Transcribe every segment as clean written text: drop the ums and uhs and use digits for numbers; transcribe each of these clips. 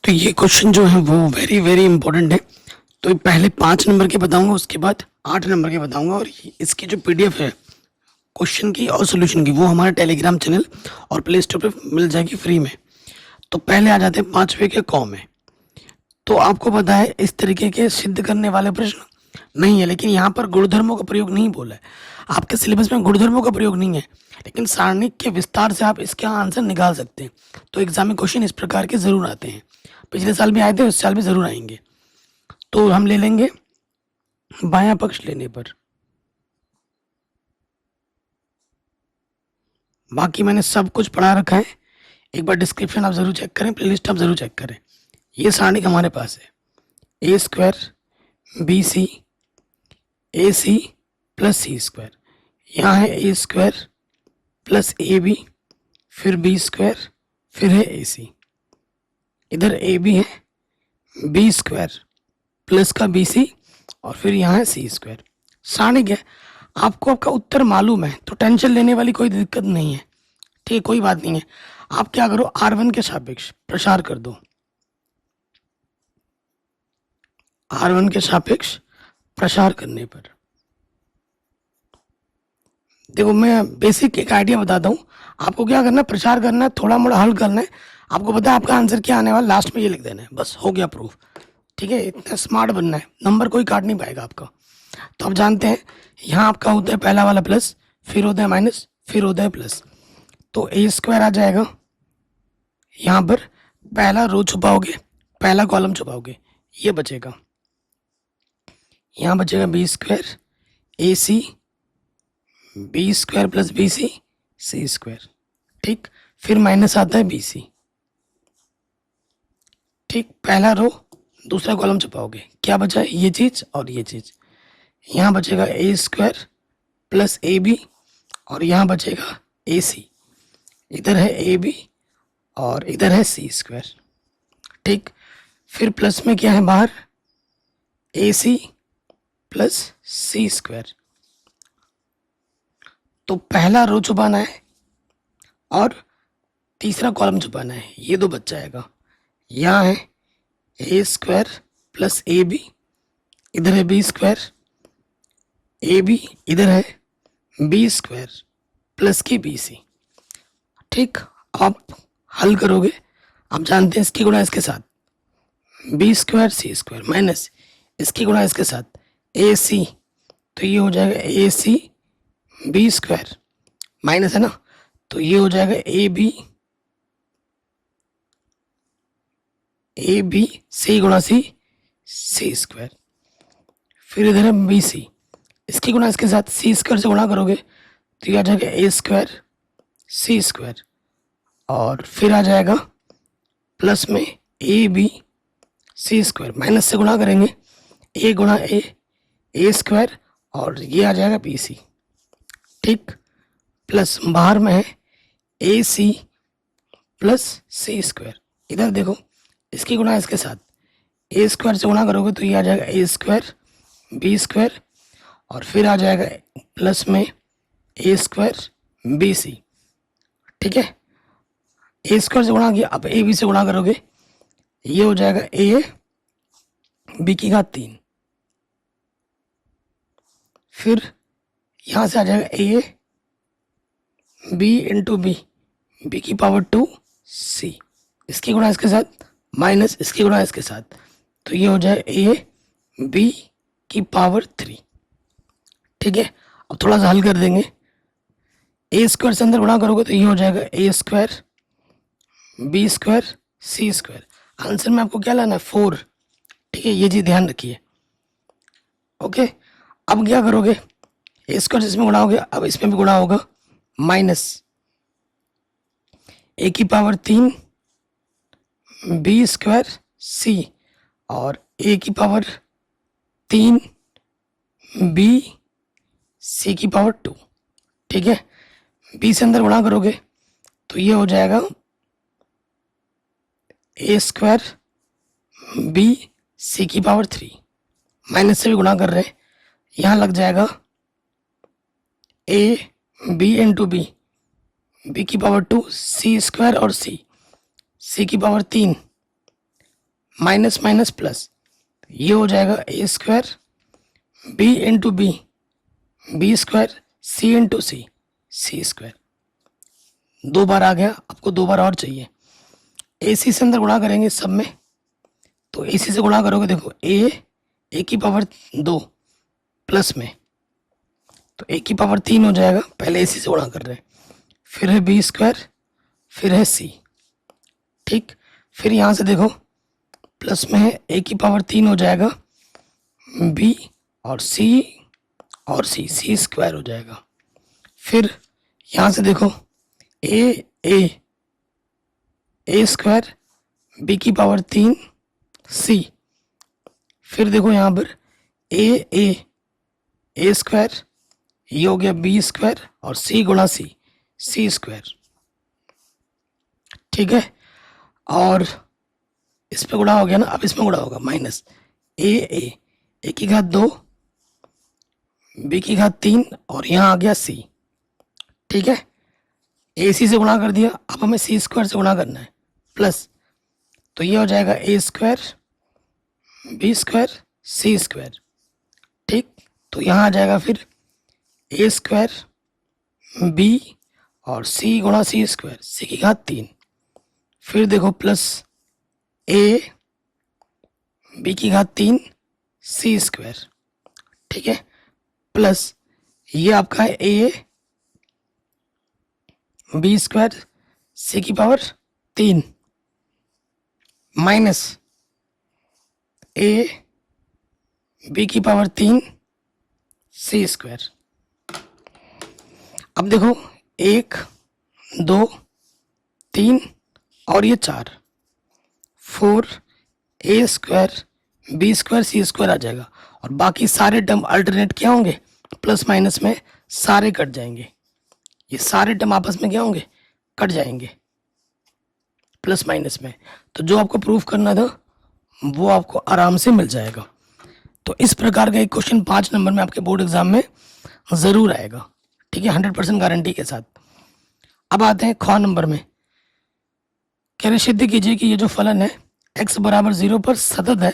तो ये क्वेश्चन जो है वो वेरी वेरी इंपॉर्टेंट है। तो पहले 5 नंबर के बताऊंगा, उसके बाद 8 नंबर के बताऊंगा। और इसकी जो पीडीएफ है क्वेश्चन की और सोल्यूशन की, वो हमारे टेलीग्राम चैनल और प्ले स्टोर पे मिल जाएगी फ्री में। तो पहले आ जाते हैं 5वें के कॉ में। तो आपको पता है इस तरीके के सिद्ध करने वाले प्रश्न नहीं है, लेकिन यहाँ पर गुणधर्मों का प्रयोग नहीं बोला है। आपके सिलेबस में गुणधर्मों का प्रयोग नहीं है, लेकिन सारणिक के विस्तार से आप इसका आंसर निकाल सकते हैं। तो एग्जाम में क्वेश्चन इस प्रकार के जरूर आते हैं। पिछले साल भी आए थे, इस साल भी जरूर आएंगे। तो हम ले लेंगे बायां पक्ष लेने पर। बाकी मैंने सब कुछ पढ़ा रखा है, एक बार डिस्क्रिप्शन आप जरूर चेक करें, प्लेलिस्ट आप जरूर चेक करें। ये सारणिक हमारे पास है ए स्क्वायर बी सी ए सी प्लस सी स्क्वायर। यहाँ है ए स्क्वायर प्लस ए बी, फिर बी स्क्वायर, फिर है ए सी। इधर ए बी है, बी स्क्वायर प्लस का बी सी, और फिर यहाँ है सी स्क्वायर। सारणिक है। आपको आपका उत्तर मालूम है तो टेंशन लेने वाली कोई दिक्कत नहीं है। ठीक है, कोई बात नहीं है। आप क्या करो, R1 के सापेक्ष प्रसार कर दो। R1 के सापेक्ष प्रसार करने पर देखो, मैं बेसिक एक आइडिया बताता हूँ। आपको क्या करना है, प्रचार करना है, थोड़ा मोड़ा हल करना है। आपको पता है आपका आंसर क्या आने वाला, लास्ट में ये लिख देना है, बस हो गया प्रूफ। ठीक है, इतना स्मार्ट बनना है, नंबर कोई काट नहीं पाएगा आपका। तो आप जानते हैं यहाँ आपका होता है पहला वाला प्लस, फिर होता है माइनस, फिर होता है प्लस। तो ए स्क्वायर आ जाएगा, यहाँ पर पहला रो छुपाओगे, पहला कॉलम छुपाओगे, ये बचेगा। यहाँ बचेगा B square A C, B square plus B C, C square. ठीक, फिर माइनस आता है बी सी। ठीक, पहला रो दूसरा कॉलम छुपाओगे, क्या बचा है, ये चीज और ये चीज। यहाँ बचेगा ए स्क्वायर प्लस ए बी, और यहाँ बचेगा ए सी। इधर है ए बी और इधर है सी स्क्वायर। ठीक, फिर प्लस में क्या है बाहर, ए सी प्लस सी स्क्वायर। तो पहला रो छुपाना है और तीसरा कॉलम छुपाना है, ये दो बच जाएगा। यहाँ है ए स्क्वायर प्लस ए बी, इधर है बी स्क्वायर ए बी, इधर है बी स्क्वायर प्लस की बी सी। ठीक, आप हल करोगे, आप जानते हैं इसकी गुणा इसके साथ बी स्क्वायर सी स्क्वायर, माइनस इसकी गुणा इसके साथ ए सी, तो ये हो जाएगा ए सी बी स्क्वायर, माइनस है ना, तो ये हो जाएगा ए बी सी गुणा सी, सी स्क्वायर। फिर इधर है बी सी, इसकी गुणा इसके साथ सी स्क्वायर से गुणा करोगे तो ये आ जाएगा ए स्क्वायर सी स्क्वायर, और फिर आ जाएगा प्लस में A B C square, minus से गुणा करेंगे ए गुणा ए स्क्वायर, और ये आ जाएगा बी सी। ठीक, प्लस बाहर में है ए सी प्लस सी स्क्वायर। इधर देखो, इसकी गुणा इसके साथ ए स्क्वायर से गुणा करोगे तो ये आ जाएगा ए स्क्वायर बी स्क्वायर, और फिर आ जाएगा प्लस में ए स्क्वायर बी सी। ठीक है, ए स्क्वायर से गुणा किया, अब ए बी से गुणा करोगे, ये हो जाएगा ए बी की घात 3। फिर यहाँ से आ जाएगा A B into B, B की पावर 2 सी, इसकी गुणा इसके साथ माइनस इसकी गुणा इसके साथ, तो ये हो जाए ए बी की पावर 3। ठीक है, अब थोड़ा सा हल कर देंगे। ए स्क्वायर से अंदर गुणा करोगे तो ये हो जाएगा A square B square C square. Answer में आपको क्या लाना है, 4। ठीक है, ये चीज ध्यान रखिए। ओके, अब क्या करोगे, ए स्क्वायर से इसमें गुणा हो गया, अब इसमें भी गुणा होगा, माइनस ए की पावर 3 बी स्क्वायर सी, और ए की पावर 3 बी सी की पावर 2। ठीक है, बी से अंदर गुणा करोगे तो ये हो जाएगा ए स्क्वायर बी सी की पावर 3, माइनस से भी गुणा कर रहे हैं, यहाँ लग जाएगा A B into B, B की पावर 2 सी स्क्वायर और सी की पावर 3 माइनस माइनस प्लस, ये हो जाएगा A square B into B square C into C square. 2 बार आ गया, आपको 2 बार और चाहिए। ए सी से अंदर गुणा करेंगे सब में, तो ए सी से गुणा करोगे, देखो ए की पावर 2 प्लस में, तो ए की पावर 3 हो जाएगा। पहले ए सी से गुणा कर रहे हैं, फिर है बी स्क्वायर, फिर है सी, ठीक। फिर यहाँ से देखो प्लस में है ए की पावर 3 हो जाएगा बी और सी स्क्वायर हो जाएगा। फिर यहाँ से देखो ए स्क्वायर बी की पावर 3 सी, फिर देखो यहाँ पर ए स्क्वायर, ये हो गया बी स्क्वायर और सी गुणा सी स्क्वायर, ठीक है। और इस पे गुणा हो गया ना, अब इसमें गुणा होगा माइनस ए की घात 2 बी की घात 3 और यहाँ आ गया सी, ठीक है। ए सी से गुणा कर दिया, अब हमें सी स्क्वायर से गुणा करना है प्लस, तो ये हो जाएगा A square B square C square, ठीक। तो यहाँ आ जाएगा फिर ए स्क्वायर बी और सी गुणा सी स्क्वायर, सी की घात 3, फिर देखो प्लस ए बी की घात 3 सी स्क्वायर, ठीक है, प्लस ये आपका है ए बी स्क्वायर सी की पावर 3 माइनस ए बी की पावर 3 सी स्क्वायर। अब देखो 1 2 3 और ये 4 ए स्क्वायर बी स्क्वायर सी स्क्वायर आ जाएगा, और बाकी सारे टर्म अल्टरनेट क्या होंगे, प्लस माइनस में सारे कट जाएंगे। ये सारे टर्म आपस में क्या होंगे, कट जाएंगे प्लस माइनस में। तो जो आपको प्रूफ करना था वो आपको आराम से मिल जाएगा। तो इस प्रकार का एक क्वेश्चन 5 नंबर में आपके बोर्ड एग्जाम में ज़रूर आएगा, ठीक है, 100% गारंटी के साथ। अब आते हैं ख नंबर में। कह रहे सिद्ध कीजिए कि ये जो फलन है x बराबर 0 पर सतत है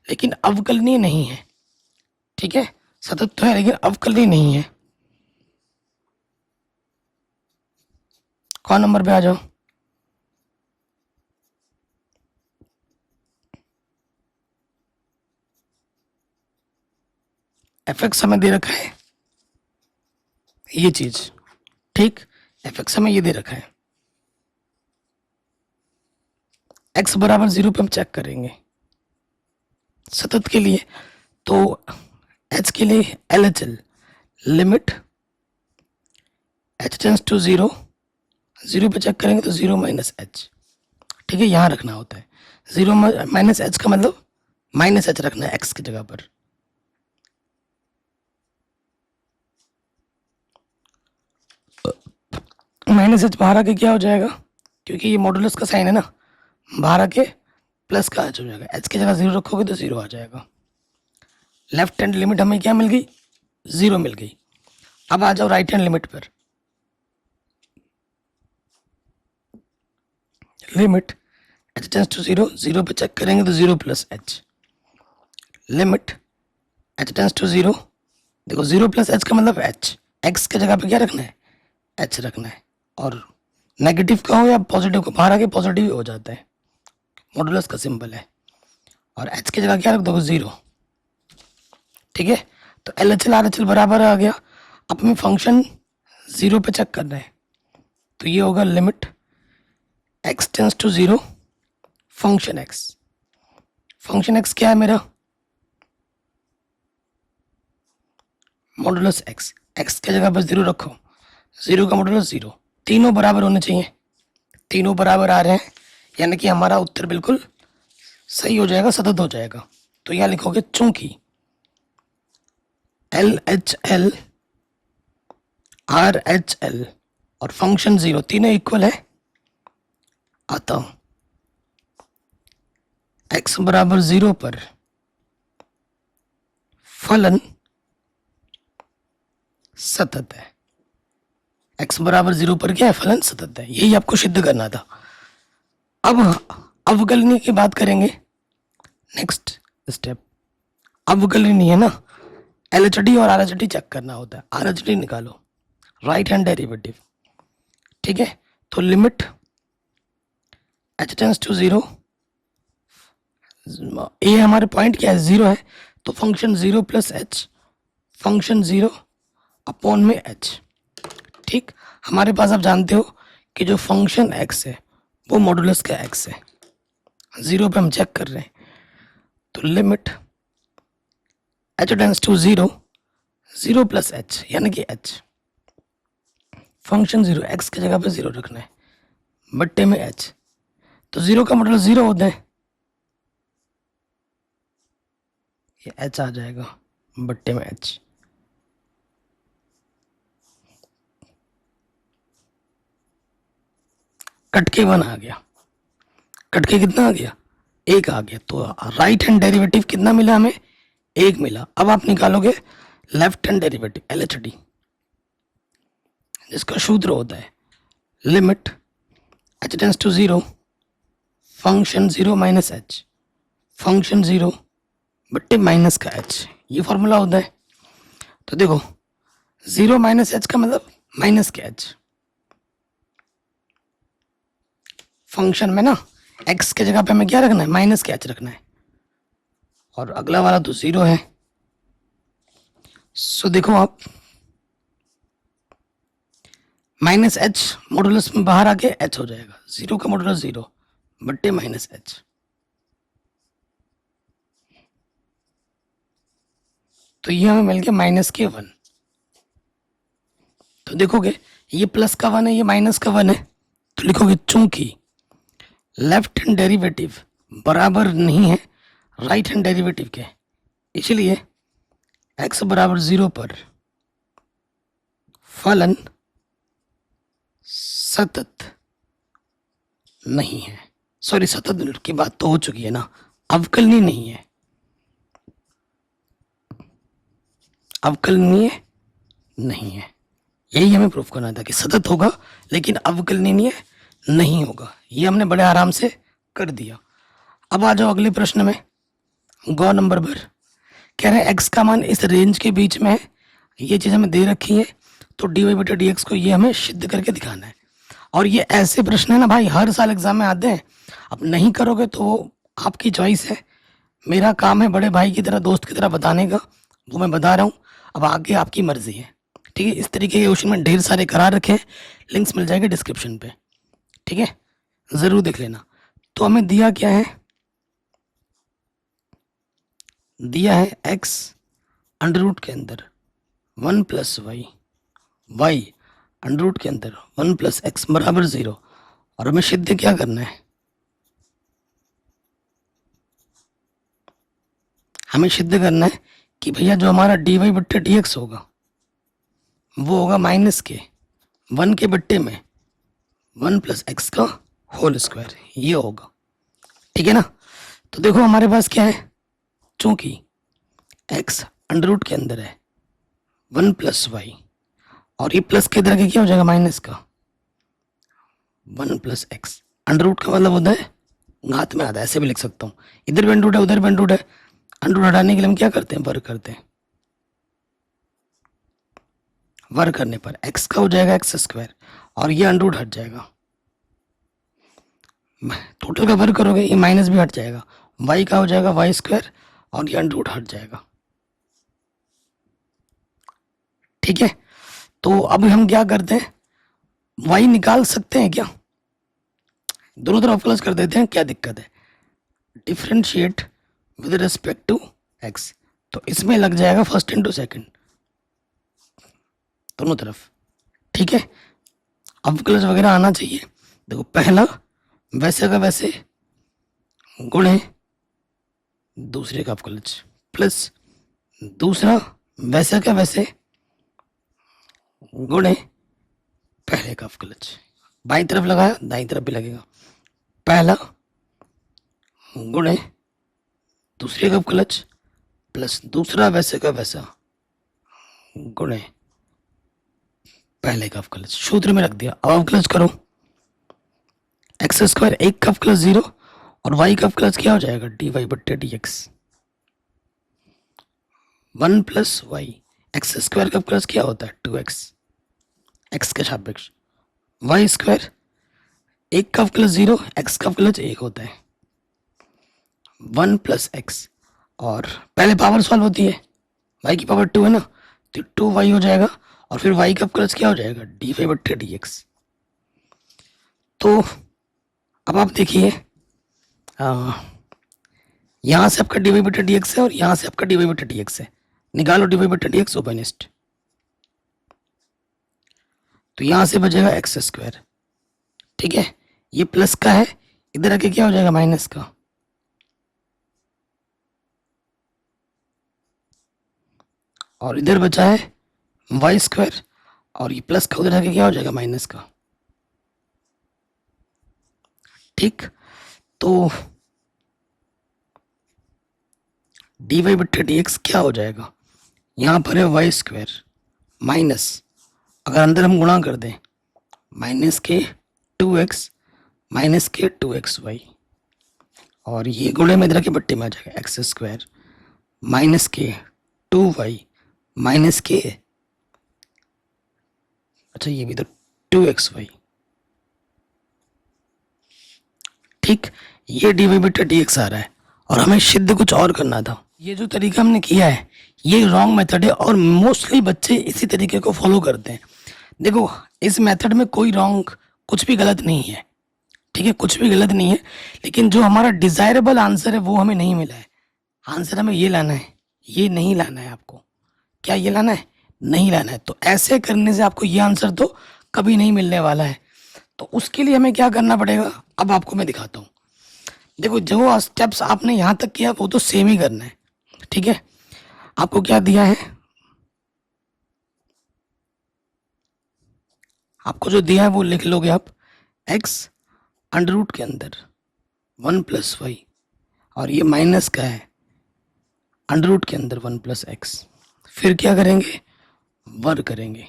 लेकिन अवकलनीय नहीं है, ठीक है, सतत तो है लेकिन अवकलनीय नहीं है। क नंबर पे आ जाओ। fx हमें दे रखा है ये चीज, ठीक, fx हमें ये दे रखा है। x बराबर 0 पे हम चेक करेंगे सतत के लिए, तो h के लिए LHL limit h tends to 0 पे चेक करेंगे तो 0 माइनस h, ठीक है, यहाँ रखना होता है। 0 माइनस h का मतलब माइनस h रखना है x की जगह पर। माइनस h बाहर आके क्या हो जाएगा, क्योंकि ये मॉडुलस का साइन है ना, बाहर आके प्लस का h हो जाएगा। h की जगह 0 रखोगे तो 0 आ जाएगा। लेफ्ट हैंड लिमिट हमें क्या मिल गई, 0 मिल गई। अब आ जाओ राइट हैंड लिमिट पर। लिमिट h टेंस टू 0 पे चेक करेंगे तो 0 plus h। Limit h tends to 0, देखो 0 प्लस h का मतलब h, x की जगह पे क्या रखना है, h रखना है। और नेगेटिव का हो या पॉजिटिव को बाहर आके पॉजिटिव हो जाता है, मॉडुलस का सिंबल है। और h की जगह क्या रख दोगे, 0, ठीक है। तो LHL RHL बराबर आ गया। अब हमें फंक्शन 0 पे चेक करना है, तो ये होगा limit x tends to 0 function x क्या है मेरा, मॉडुलस x की जगह पर 0 रखो, 0 का मॉडुलस 0, तीनों बराबर होने चाहिए, तीनों बराबर आ रहे हैं, यानी कि हमारा उत्तर बिल्कुल सही हो जाएगा, सतत हो जाएगा। तो यहाँ लिखोगे चूंकि LHL RHL और फंक्शन 0 तीनों इक्वल है, अतः x बराबर 0 पर फलन सतत है। x बराबर 0 पर क्या है, फलन सतत है, यही आपको सिद्ध करना था। अब अवकलनीय की बात करेंगे नेक्स्ट स्टेप, अवकल नहीं है ना, एलएचडी और आरएचडी चेक करना होता है। आरएचडी निकालो, राइट हैंड डेरिवेटिव, ठीक है। तो लिमिट h टेंड्स टू 0, ए हमारे पॉइंट क्या है, 0 है, तो function 0 plus H, function 0 upon में h, ठीक। हमारे पास आप जानते हो कि जो फंक्शन x है वो मॉडुलस का x है, 0 पे हम चेक कर रहे हैं। तो limit h tends to 0, 0 plus h यानी कि h, फंक्शन 0, x की जगह पे 0 रखना है, बट्टे में h, तो 0 का मॉडुलस 0 होता है, ये h आ जाएगा बट्टे में h। कट के 1 आ गया, कट के कितना आ गया, 1 आ गया। तो राइट हैंड डेरिवेटिव कितना मिला हमें, 1 मिला। अब आप निकालोगे लेफ्ट हैंड डेरिवेटिव LHD, जिसका सूत्र होता है limit h tends to 0, function 0 minus h, function 0 बट्टे माइनस का h, ये फॉर्मूला होता है। तो देखो 0 माइनस h का मतलब माइनस के h, फंक्शन में ना x के जगह पे हमें क्या रखना है, माइनस के h रखना है, और अगला वाला तो 0 है। सो देखो आप, माइनस एच मॉडुलस में बाहर आके h हो जाएगा, 0 का मॉडुलस 0 बट्टे माइनस h, तो ये हमें मिल गया माइनस के 1। तो देखोगे ये प्लस का 1 है, ये माइनस का 1 है, तो लिखोगे चूंकि लेफ्ट हैंड डेरिवेटिव बराबर नहीं है राइट हैंड डेरिवेटिव के, इसलिए x बराबर 0 पर फलन सतत नहीं है। सॉरी, सतत की बात तो हो चुकी है ना, अवकलनीय नहीं है, अवकलनीय नहीं है, यही हमें प्रूफ करना था कि सतत होगा लेकिन अवकलनीय नहीं होगा। ये हमने बड़े आराम से कर दिया। अब आ जाओ अगले प्रश्न में, गौ नंबर पर कह रहे हैं x का मान इस रेंज के बीच में है, ये चीज़ हमें दे रखी है, तो dy बटा dx को ये हमें सिद्ध करके दिखाना है। और ये ऐसे प्रश्न है ना भाई, हर साल एग्जाम में आते हैं। अब नहीं करोगे तो आपकी चॉइस है, मेरा काम है बड़े भाई की तरह, दोस्त की तरह बताने का, वो मैं बता रहा हूँ। अब आगे आपकी मर्जी है, ठीक है। इस तरीके के क्वेश्चन में ढेर सारे करा रखे हैं, लिंक्स मिल जाएंगे डिस्क्रिप्शन पे, ठीक है, ज़रूर देख लेना। तो हमें दिया क्या है, दिया है x अंडर रूट के अंदर 1 plus Y, Y under root के अंदर 1 प्लस एक्स बराबर 0, और हमें सिद्ध क्या करना है, हमें सिद्ध करना है कि भैया जो हमारा dy बट्टे dx होगा वो होगा माइनस के 1 के बट्टे में 1 प्लस एक्स का होल स्क्वायर, ये होगा, ठीक है ना। तो देखो हमारे पास क्या है, चूंकि x अंडर रूट के अंदर है 1 प्लस वाई, और ये प्लस के इधर के क्या हो जाएगा, माइनस का 1 प्लस एक्स। अंडर रूट का मतलब होता है घात में आता है, ऐसे भी लिख सकता हूँ, इधर भी अंडर रूट है उधर भी अंडर रूट है, अंडर रूट हटाने के लिए हम क्या करते हैं, वर्ग करते हैं, वर्ग करने पर x का हो जाएगा एक्स स्क्वायर, और ये अंडर रूट हट जाएगा, टोटल का वर्ग करोगे ये माइनस भी हट जाएगा, y का हो जाएगा वाई स्क्वायर, और ये अंडर रूट हट जाएगा, ठीक है। तो अब हम क्या करते हैं, y निकाल सकते हैं क्या, दोनों तरफ प्लस कर देते हैं, क्या दिक्कत है, differentiate with respect to x, तो इसमें लग जाएगा फर्स्ट इंटू सेकंड दोनों तरफ, ठीक है। अवकलज वगैरह आना चाहिए। देखो पहला वैसे का वैसे गुणे दूसरे का अवकलज, प्लस दूसरा वैसे का वैसे गुणे पहले का अवकलज, बाईं तरफ लगाया दाईं तरफ भी लगेगा, पहला गुणे दूसरे का अवकलज प्लस दूसरा वैसे का वैसा गुणे पहले का अवकलज, सूत्र में रख दिया। अब अवकलज करो, एक्स स्क्वायर 1 का अवकलज 0 और y का अवकलज क्या हो जाएगा, dy बट्टे dx। 1 plus y, x square का अवकलज क्या होता है, 2x, x के सापेक्ष। वाई स्क्वायर, एक का अवकलज 0, x का अवकलज 1 होता है। 1 प्लस एक्स, और पहले पावर सॉल्व होती है, y की पावर 2 है ना, तो 2y हो जाएगा, और फिर y का अवकलज क्या हो जाएगा, dy बट्टे dx। तो अब आप देखिए, यहाँ से आपका dy बट्टे dx है और यहाँ से आपका dy बट्टे dx है, निकालो dy बट्टे dx ओपनिस्ट। तो यहाँ से बचेगा एक्स स्क्वायर, ठीक है, ये प्लस का है, इधर आके क्या हो जाएगा, माइनस का। और इधर बचा है वाई स्क्वायर, और ये प्लस का उधर आके क्या हो जाएगा, माइनस का। ठीक, तो dy बट्टे dx क्या हो जाएगा, यहाँ पर है वाई स्क्वायर माइनस, अगर अंदर हम गुणा कर दें, माइनस के 2x माइनस के 2xy, और ये गुणे में इधर के बट्टे में आ जाएगा एक्स स्क्वायर माइनस के 2y माइनस के, अच्छा ये भी तो 2xy। ठीक, ये dy बट्टे dx आ रहा है, और हमें सिद्ध कुछ और करना था। ये जो तरीका हमने किया है ये रॉन्ग मेथड है, और मोस्टली बच्चे इसी तरीके को फॉलो करते हैं। देखो, इस मेथड में कोई रॉन्ग, कुछ भी गलत नहीं है, ठीक है, कुछ भी गलत नहीं है, लेकिन जो हमारा डिजायरेबल आंसर है वो हमें नहीं मिला है। आंसर हमें ये लाना है, ये नहीं लाना है आपको। क्या ये लाना है, नहीं लाना है। तो ऐसे करने से आपको ये आंसर तो कभी नहीं मिलने वाला है। तो उसके लिए हमें क्या करना पड़ेगा, अब आपको मैं दिखाता हूँ। देखो, जो स्टेप्स आपने यहाँ तक किया वो तो सेम ही करना है, ठीक है। आपको क्या दिया है, आपको जो दिया है वो लिख लोगे आप, x अंडर रूट के अंदर 1 प्लस वाई, और ये माइनस का है अंडर रूट के अंदर 1 प्लस एक्स। फिर क्या करेंगे, वर्ग करेंगे,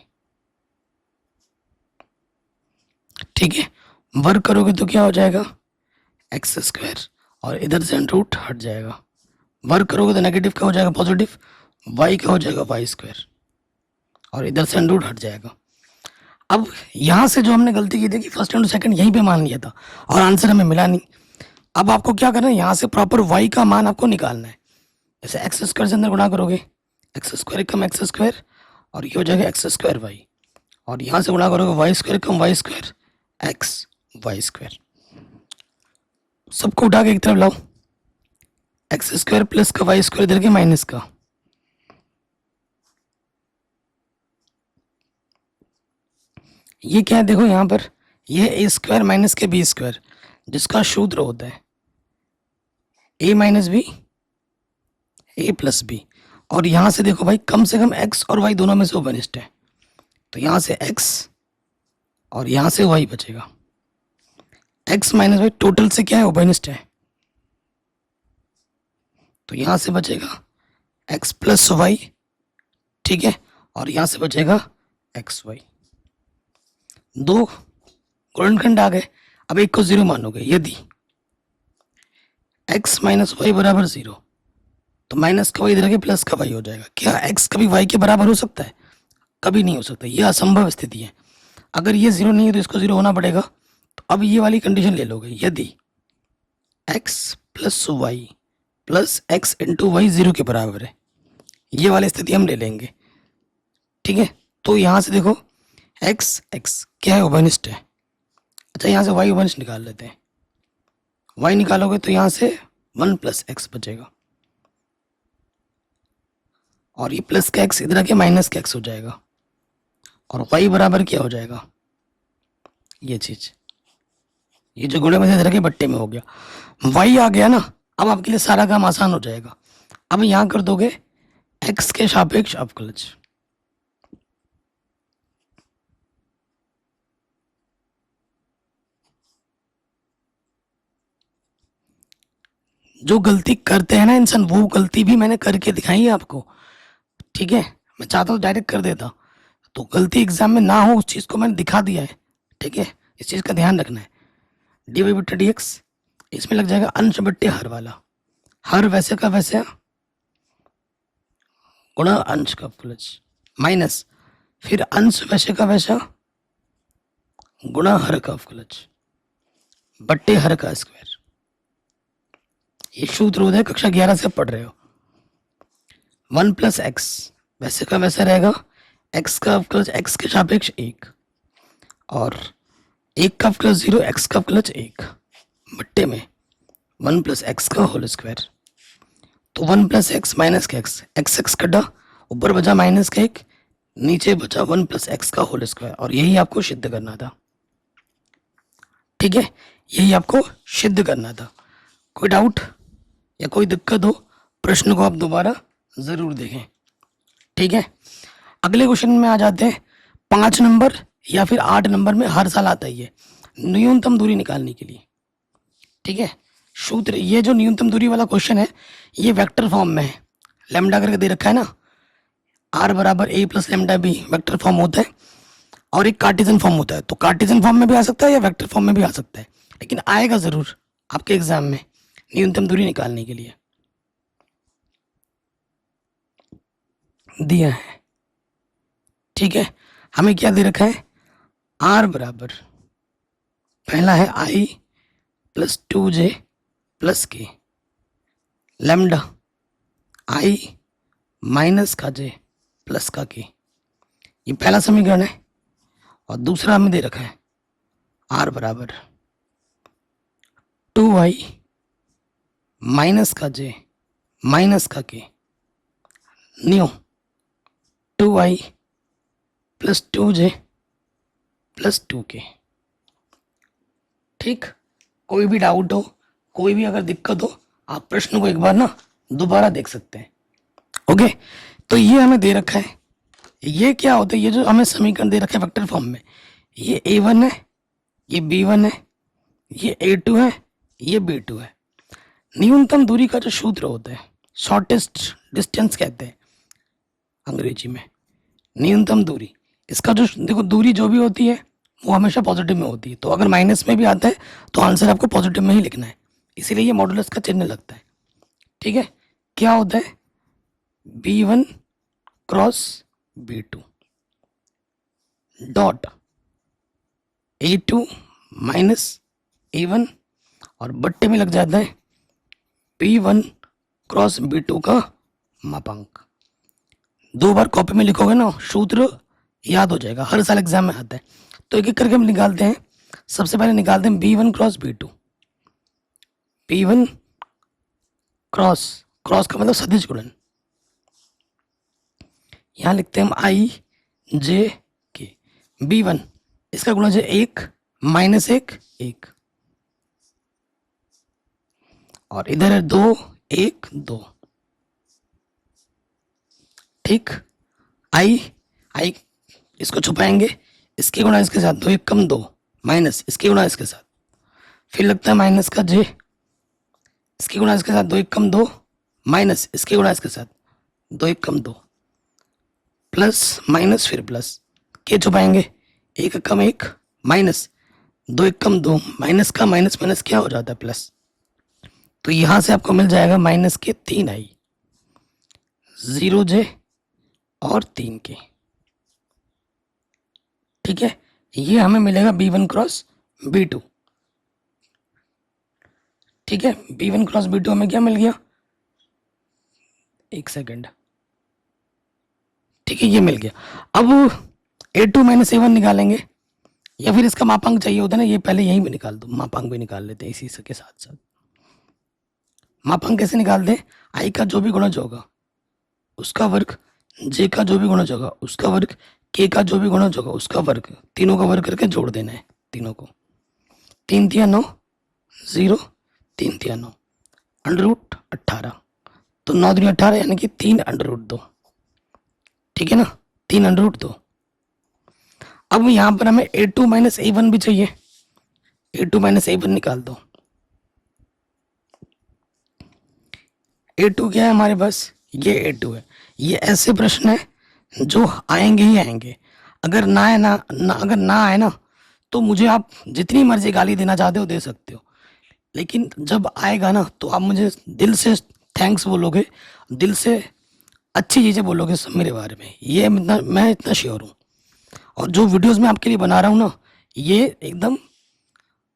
ठीक है। वर्ग करोगे तो क्या हो जाएगा, एक्स स्क्वायर, और इधर से अंडर रूट हट जाएगा। वर्ग करोगे तो नेगेटिव का हो जाएगा पॉजिटिव, वाई का हो जाएगा वाई स्क्वायर, और इधर से अंडर रूट हट जाएगा। अब यहाँ से जो हमने गलती की थी कि फर्स्ट एंड सेकंड यहीं पे मान लिया था और आंसर हमें मिला नहीं। अब आपको क्या करना है, यहाँ से प्रॉपर y का मान आपको निकालना है। जैसे एक्स स्क्वायर से अंदर गुणा करोगे, एक्स स्क्वायर कम एक्स स्क्वायर, और ये हो जाएगा एक्स स्क्वायर वाई, और यहाँ से गुणा करोगे वाई स्क्वायर कम Y square X Y square. सबको उठा के एक तरफ लाओ, एक्स स्क्वायर प्लस का वाई स्क्वायर इधर के माइनस का, ये क्या है देखो यहाँ पर, ये ए स्क्वायर माइनस के बी स्क्वायर, जिसका सूत्र होता है ए माइनस बी ए प्लस बी। और यहाँ से देखो भाई, कम से कम एक्स और वाई दोनों में से ओपनिस्ट है, तो यहाँ से एक्स और यहाँ से वाई बचेगा। एक्स माइनस वाई टोटल से क्या है, ओपनिस्ट है, तो यहाँ से बचेगा एक्स प्लस वाई, ठीक है, और यहाँ से बचेगा एक्स वाई। दो गुणनखंड आ गए। अब एक को जीरो मानोगे, यदि x माइनस वाई बराबर 0, तो माइनस का वाई इधर के प्लस का वाई हो जाएगा। क्या x कभी y के बराबर हो सकता है, कभी नहीं हो सकता, यह असंभव स्थिति है। अगर ये 0 नहीं है तो इसको 0 होना पड़ेगा। तो अब ये वाली कंडीशन ले लोगे, यदि x plus y plus x into y 0 के बराबर है, ये वाली स्थिति हम ले लेंगे, ठीक है। तो यहाँ से देखो x क्या है, ओबनिस्ट है। अच्छा, यहाँ से y ओबनिस्ट निकाल लेते हैं। y निकालोगे तो यहाँ से 1 प्लस एक्स बचेगा, और ये प्लस का x इधर आके माइनस का x हो जाएगा, और y बराबर क्या हो जाएगा, ये चीज, ये जो गुणे में इधर के बट्टे में हो गया, y आ गया ना। अब आपके लिए सारा काम आसान हो जाएगा। अब यहाँ कर दोगे x के सापेक्ष अवकलज, जो गलती करते हैं ना इंसान, वो गलती भी मैंने करके दिखाई है आपको, ठीक है। मैं चाहता हूँ डायरेक्ट कर देता, तो गलती एग्जाम में ना हो, उस चीज़ को मैंने दिखा दिया है, ठीक है। इस चीज़ का ध्यान रखना है। डी वाई बट्टा डी एक्स इसमें लग जाएगा अंश बट्टे हर वाला, हर वैसे का वैसे गुणा अंश का अवकलज, माइनस फिर अंश वैसे का वैसा गुणा हर का अवकलज बट्टे हर का स्क्वायर। ये सूत्र होता है कक्षा 11 से पढ़ रहे हो। 1 प्लस एक्स वैसे का वैसा रहेगा, एक्स का अवकलज एक्स के सापेक्ष 1 और 1 का अवकलज 0, एक्स का अवकलज 1 बट्टे में 1 प्लस एक्स का होल स्क्वायर। तो 1 प्लस एक्स माइनस का एक्स, एक्स एक्स कटा, ऊपर बचा माइनस का 1, नीचे बचा 1 प्लस एक्स का होल स्क्वायर। और यही आपको सिद्ध करना था, ठीक है, यही आपको सिद्ध करना था। कोई डाउट या कोई दिक्कत हो, प्रश्न को आप दोबारा जरूर देखें, ठीक है। अगले क्वेश्चन में आ जाते हैं। 5 नंबर या फिर 8 नंबर में हर साल आता ही है न्यूनतम दूरी निकालने के लिए, ठीक है। सूत्र, ये जो न्यूनतम दूरी वाला क्वेश्चन है ये वेक्टर फॉर्म में है, लैम्डा करके दे रखा है ना, आर बराबर A plus lambda B vector form होता है और एक कार्टेशियन फॉर्म होता है। तो कार्टेशियन फॉर्म में भी आ सकता है या वेक्टर फॉर्म में भी आ सकता है, लेकिन आएगा जरूर आपके एग्जाम में न्यूनतम दूरी निकालने के लिए दिया है, ठीक है। हमें क्या दे रखा है, आर बराबर पहला है आई प्लस 2j प्लस के, लैम्डा आई माइनस का जे प्लस का के, ये पहला समीकरण है। और दूसरा हमें दे रखा है आर बराबर 2i माइनस का जे माइनस का के, new 2i plus 2j plus 2k, ठीक। कोई भी डाउट हो, कोई भी अगर दिक्कत हो, आप प्रश्न को एक बार ना दोबारा देख सकते हैं, ओके। तो ये हमें दे रखा है, ये क्या होता है, ये जो हमें समीकरण दे रखा है वेक्टर फॉर्म में, ये a1 है, ये b1 है, ये a2 है, ये b2 है। न्यूनतम दूरी का जो सूत्र होता है, शॉर्टेस्ट डिस्टेंस कहते हैं अंग्रेजी में, न्यूनतम दूरी, इसका जो देखो दूरी जो भी होती है वो हमेशा पॉजिटिव में होती है। तो अगर माइनस में भी आता है तो आंसर आपको पॉजिटिव में ही लिखना है, इसीलिए ये मॉडुलस का चिन्ह लगता है, ठीक है। क्या होता है, b1 cross b2 dot a2 minus a1 और बट्टे में लग जाता है b1 क्रॉस b2 का मापांक। 2 बार कॉपी में लिखोगे ना, सूत्र याद हो जाएगा, हर साल एग्जाम में आता है। तो एक एक करके हम निकालते हैं। सबसे पहले निकालते हैं b1 cross b2, b1 cross, cross का मतलब सदिश गुणन, यहां लिखते हैं हम आई जे के, b1 इसका गुणा है 1 माइनस 1 1 और इधर है 2 1 2, ठीक। आई आई इसको छुपाएंगे, इसके गुणा इसके साथ 2 1 कम 2 माइनस इसके गुणा इसके साथ, फिर लगता है माइनस का जे, इसके गुणा इसके साथ 2 1 कम 2 माइनस इसके गुणा इसके साथ 2 1 कम 2 प्लस माइनस फिर प्लस, के छुपाएंगे 1 कम 1 माइनस 2 1 कम 2 माइनस का माइनस माइनस क्या हो जाता है प्लस। तो यहां से आपको मिल जाएगा माइनस के 3 आई 0j और 3 के, ठीक है। ये हमें मिलेगा b1 क्रॉस b2, ठीक है। b1 क्रॉस b2 हमें क्या मिल गया, एक सेकेंड, ठीक है, ये मिल गया। अब a2 माइनस a1 निकालेंगे, या फिर इसका मापांक चाहिए होता है ना, ये पहले यहीं भी निकाल दो, मापांक भी निकाल लेते हैं इसी के साथ साथ। मापांक कैसे निकालते हैं, आई का जो भी गुणज होगा उसका वर्ग, जे का जो भी गुणज होगा उसका वर्ग, के का जो भी गुणज होगा उसका वर्ग, तीनों का वर्ग करके जोड़ देना है तीनों को। 3 तिया 9 0, 3 तिया 9 अंडर रूट 18, तो 9 दूनी 18 यानी कि 3 अंडर रूट 2, ठीक है ना, 3 अंडर रूट 2। अब यहां पर हमें a2 माइनस a1 भी चाहिए, a2 माइनस a1 निकाल दो। a2 क्या है हमारे पास, ये a2 है। ये ऐसे प्रश्न है जो आएंगे ही आएंगे, अगर ना है ना, अगर ना आए ना तो मुझे आप जितनी मर्जी गाली देना चाहते हो दे सकते हो, लेकिन जब आएगा ना तो आप मुझे दिल से थैंक्स बोलोगे, दिल से अच्छी चीज़ें बोलोगे सब मेरे बारे में, ये मैं इतना श्योर हूँ। और जो वीडियोस मैं आपके लिए बना रहा हूँ ना, ये एकदम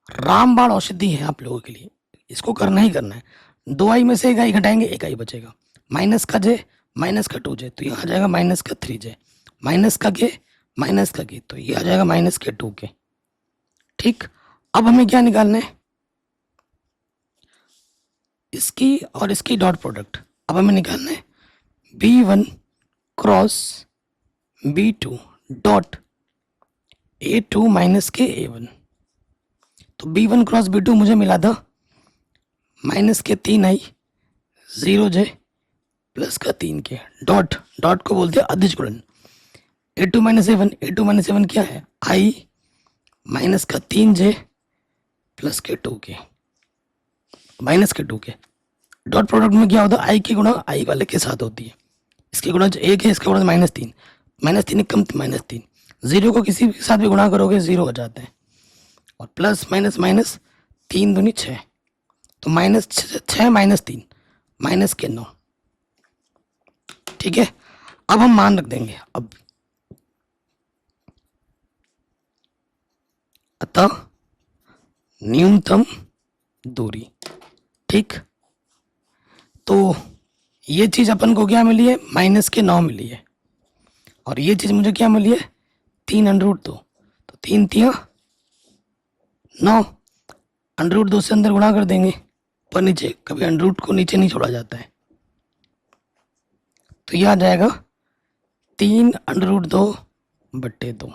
रामबाण औषधि है आप लोगों के लिए। इसको करना ही करना है। 2 आई में से 1 आई घटाएंगे, 1 आई बचेगा। माइनस का जे, माइनस का 2 जे, तो यहाँ आ जाएगा माइनस का 3 जे। माइनस का के, माइनस का के, तो ये आ जाएगा माइनस के 2 के। ठीक, अब हमें क्या निकालना है, इसकी और इसकी डॉट प्रोडक्ट। अब हमें निकालना है B1 cross B2 dot A2 minus के A1। तो B1 क्रॉस B2 मुझे मिला था माइनस के 3 आई 0 जे प्लस का 3 के, डॉट डॉट को बोलते हैं अदिश गुणन। A2 minus A1, A2 minus A1 क्या है, आई माइनस का 3 जे प्लस के 2 के, माइनस के 2 के। डॉट प्रोडक्ट में क्या होता है, आई की गुणा आई वाले के साथ होती है। इसकी गुणा 1 है, इसका गुणा -3, -3 कम -3। जीरो को किसी के साथ भी गुणा करोगे 0 हो जाता है। और प्लस माइनस माइनस 3 दूनी 6, तो -6 -3 माइनस के 9। ठीक है, अब हम मान रख देंगे। अब अतः न्यूनतम दूरी। ठीक, तो ये चीज़ अपन को क्या मिली है, माइनस के 9 मिली है। और ये चीज़ मुझे क्या मिली है, 3√2। तो 3 3 9, √2 से अंदर गुणा कर देंगे, पर नीचे कभी √ को नीचे नहीं छोड़ा जाता है। तो यह आ जाएगा 3√2/2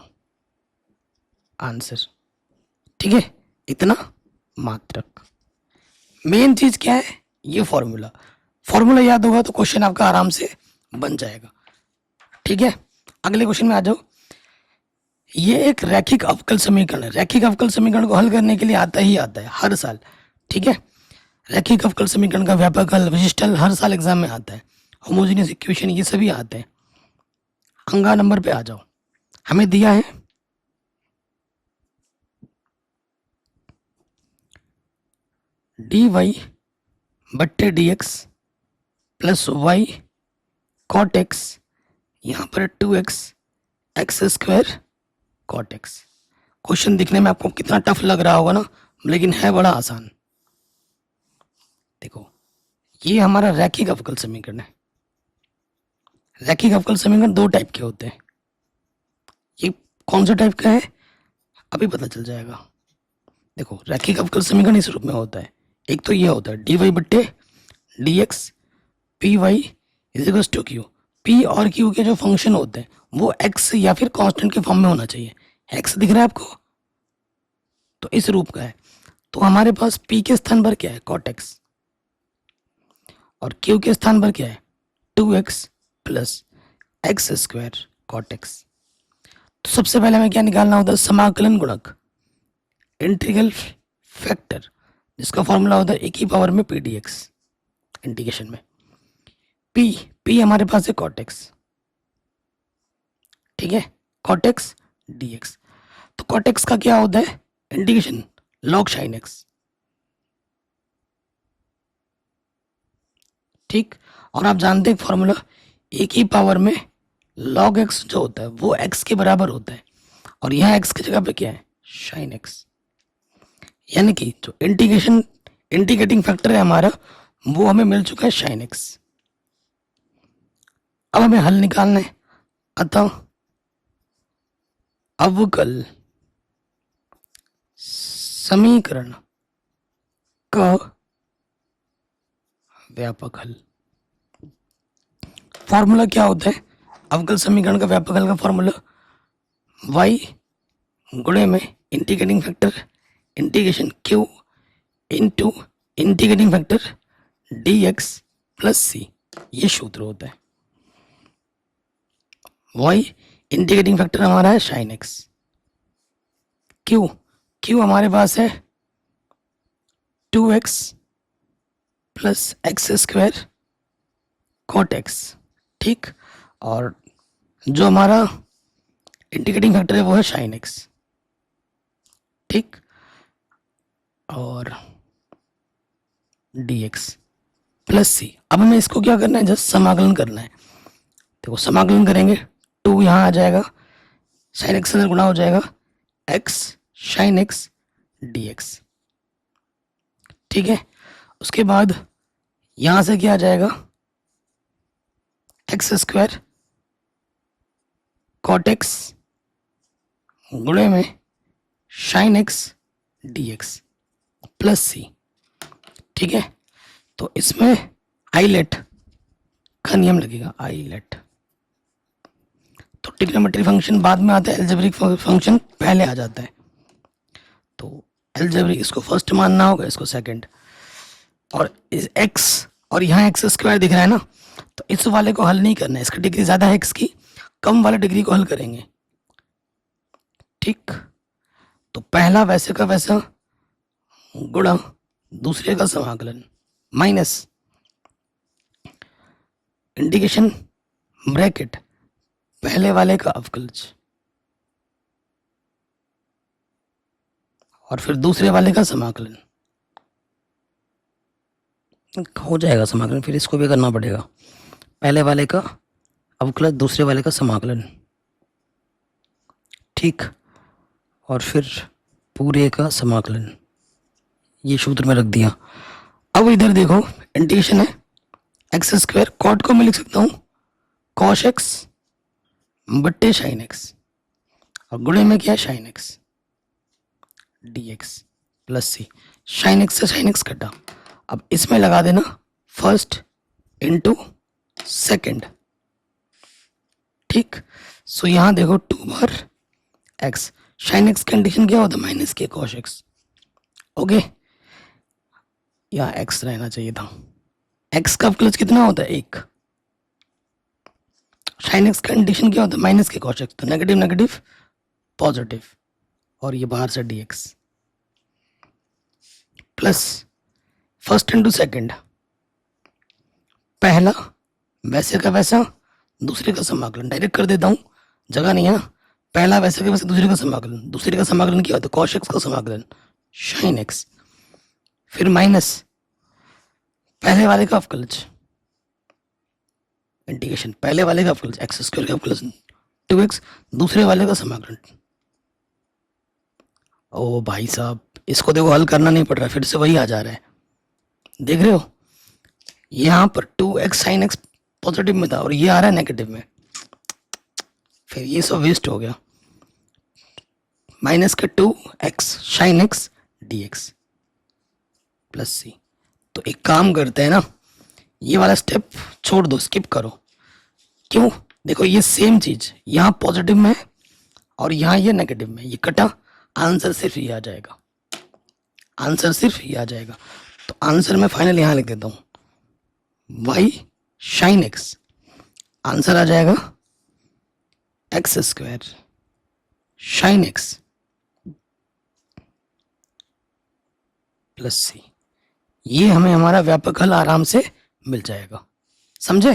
आंसर। ठीक है, इतना मात्रक। मेन चीज़ क्या है, ये फॉर्मूला। फॉर्मूला याद होगा तो क्वेश्चन आपका आराम से बन जाएगा। ठीक है, अगले क्वेश्चन में आ जाओ। ये एक रैखिक अवकल समीकरण है। रैखिक अवकल समीकरण को हल करने के लिए आता ही आता है हर साल। ठीक है, रैखिक अवकल समीकरण का व्यापक हल, विशिष्ट हल हर साल एग्जाम में आता है। होमोजेनियस इक्वेशन ये सभी आते हैं। अंगा नंबर पे आ जाओ। हमें दिया है dy/dx plus y cot x, यहाँ पर 2x x² cot x। Question दिखने में आपको कितना टफ लग रहा होगा ना, लेकिन है बड़ा आसान। देखो, ये हमारा रैखिक अवकल समीकरण है। रैखिक अवकल समीकरण 2 टाइप के होते हैं। ये कौन सा टाइप का है अभी पता चल जाएगा। देखो, रैखिक अवकल समीकरण इस रूप में होता है। एक तो ये होता है dy/dx py = q। p और q के जो फंक्शन होते हैं वो x या फिर कांस्टेंट के फॉर्म में होना चाहिए। x दिख रहा है आपको, तो इस रूप का है। तो हमारे पास p के स्थान पर क्या है, cot x, और q के स्थान पर क्या है, 2x plus x² cot x। तो सबसे पहले हमें क्या निकालना होता है, समाकलन गुणक, इंटीग्रल फैक्टर, जिसका फॉर्मूला होता है e⁻p/dx इंटीग्रेशन में। p हमारे पास है cot x। ठीक है, cot x dx। तो cot x का क्या होता है, इंटीग्रेशन log sin x। ठीक, और आप जानते हैं फॉर्मूला e⁻ में log x जो होता है वो x के बराबर होता है, और यहाँ x की जगह पे क्या है, sin x। यानी कि जो इंटीग्रेटिंग फैक्टर है हमारा, वो हमें मिल चुका है sin x। अब हमें हल निकालना है। अतः अवकल समीकरण का व्यापक हल। फॉर्मूला क्या होता है अवकल समीकरण का व्यापक हल का फॉर्मूला, y गुणे में integrating factor integration q into integrating factor dx plus c, ये सूत्र होता है। y इंटीग्रेटिंग फैक्टर हमारा है sin x, q हमारे पास है 2x plus x² cot x। ठीक, और जो हमारा इंटीग्रेटिंग फैक्टर है वो है sin x। ठीक, और dx प्लस सी। अब हमें इसको क्या करना है, जस्ट समाकलन करना है। देखो समाकलन करेंगे, 2 यहाँ आ जाएगा, साइन एक्स से गुणा हो जाएगा, x साइन एक्स dx। ठीक है, उसके बाद यहां से क्या आ जाएगा, एक्स स्क्वायर कॉट एक्स गुणे में साइन एक्स dx प्लस सी। ठीक है, तो इसमें आईलेट का नियम लगेगा, आईलेट। तो ट्रिग्नोमेट्री फंक्शन बाद में आता है, एल्जेब्रिक फंक्शन पहले आ जाता है। तो एल्जेब्रिक इसको फर्स्ट मानना होगा, इसको सेकंड। और इस एक्स और यहाँ एक्स स्क्वायर दिख रहा है ना, तो इस वाले को हल नहीं करना है, इसकी डिग्री ज़्यादा है एक्स की, कम वाले डिग्री को हल करेंगे। ठीक, तो पहला वैसे का वैसा गुणा दूसरे का समाकलन माइनस इंटीग्रेशन ब्रैकेट पहले वाले का अवकलज और फिर दूसरे वाले का समाकलन। हो जाएगा समाकलन, फिर इसको भी करना पड़ेगा, पहले वाले का अवकलज दूसरे वाले का समाकलन। ठीक, और फिर पूरे का समाकलन, ये सूत्र में रख दिया। अब इधर देखो इंटीग्रेशन है एक्स स्क्वायर, कॉट को मैं लिख सकता हूँ कॉश एक्स बट्टे साइन एक्स, और गुणे में क्या है साइन एक्स dx प्लस सी। साइन एक्स से साइन एक्स कटा, अब इसमें लगा देना फर्स्ट इंटू सेकेंड। ठीक, सो यहां देखो 2 बार एक्स, साइन एक्स कंडीशन क्या होता है, माइनस के कॉश एक्स। ओके, यहाँ एक्स रहना चाहिए था। एक्स का अवकलज कितना होता है, 1। साइन एक्स कंडीशन क्या होता है, माइनस के कॉश एक्स, तो नेगेटिव नेगेटिव पॉजिटिव, और ये बाहर से dx plus first into second, पहला वैसे का वैसा दूसरे का समाकलन, डायरेक्ट कर देता हूँ, जगह नहीं है ना, पहला वैसे का वैसे दूसरे का समाकलन, दूसरे का समाकलन क्या होता है, कॉश एक्स का समाकलन साइन एक्स, फिर माइनस पहले वाले का अवकलज इंटीग्रेशन पहले वाले का अवकलज एक्स स्क्वायर का अवकलज 2x दूसरे वाले का समाकलन। ओ भाई साहब, इसको देखो हल करना नहीं पड़ रहा, फिर से वही आ जा रहा है, देख रहे हो, यहाँ पर 2x साइन एक्स पॉजिटिव में था और ये आ रहा है नेगेटिव में, फिर ये सब वेस्ट हो गया। माइनस का 2x sine X dx plus C. तो एक काम करते हैं ना, ये वाला स्टेप छोड़ दो, स्किप करो। क्यों, देखो ये सेम चीज यहाँ पॉजिटिव में है और यहाँ ये नेगेटिव में, ये कटा, आंसर सिर्फ ये आ जाएगा, आंसर सिर्फ ये आ जाएगा। तो आंसर मैं फाइनल यहाँ लिख देता हूँ y साइन एक्स, आंसर आ जाएगा x square sine x plus c. ये हमें हमारा व्यापक हल आराम से मिल जाएगा, समझे।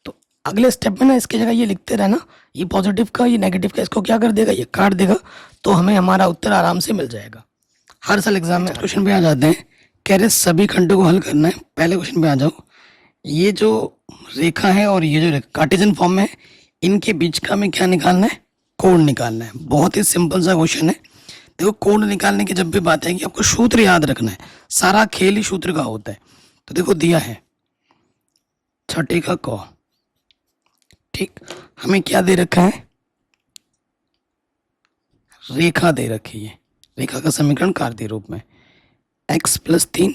तो अगले स्टेप में ना इसकी जगह ये लिखते रहना, ये पॉजिटिव का ये नेगेटिव का इसको क्या कर देगा, ये काट देगा, तो हमें हमारा उत्तर आराम से मिल जाएगा। हर साल एग्जाम में क्वेश्चन पे आ जाते हैं, कह रहे सभी खंडों को हल करना है। पहले क्वेश्चन पे आ जाओ, ये जो रेखा है और ये जो कार्टेशियन फॉर्म में है, इनके बीच का हमें क्या निकालना है, कोण निकालना है। बहुत ही सिंपल सा क्वेश्चन है। देखो कोण निकालने की जब भी बात है कि आपको सूत्र याद रखना है, सारा खेल ही सूत्र का होता है। तो देखो दिया है छठे का क, ठीक, हमें क्या दे रखा है, रेखा दे रखी है, रेखा का समीकरण कार्तीय रूप में x प्लस 3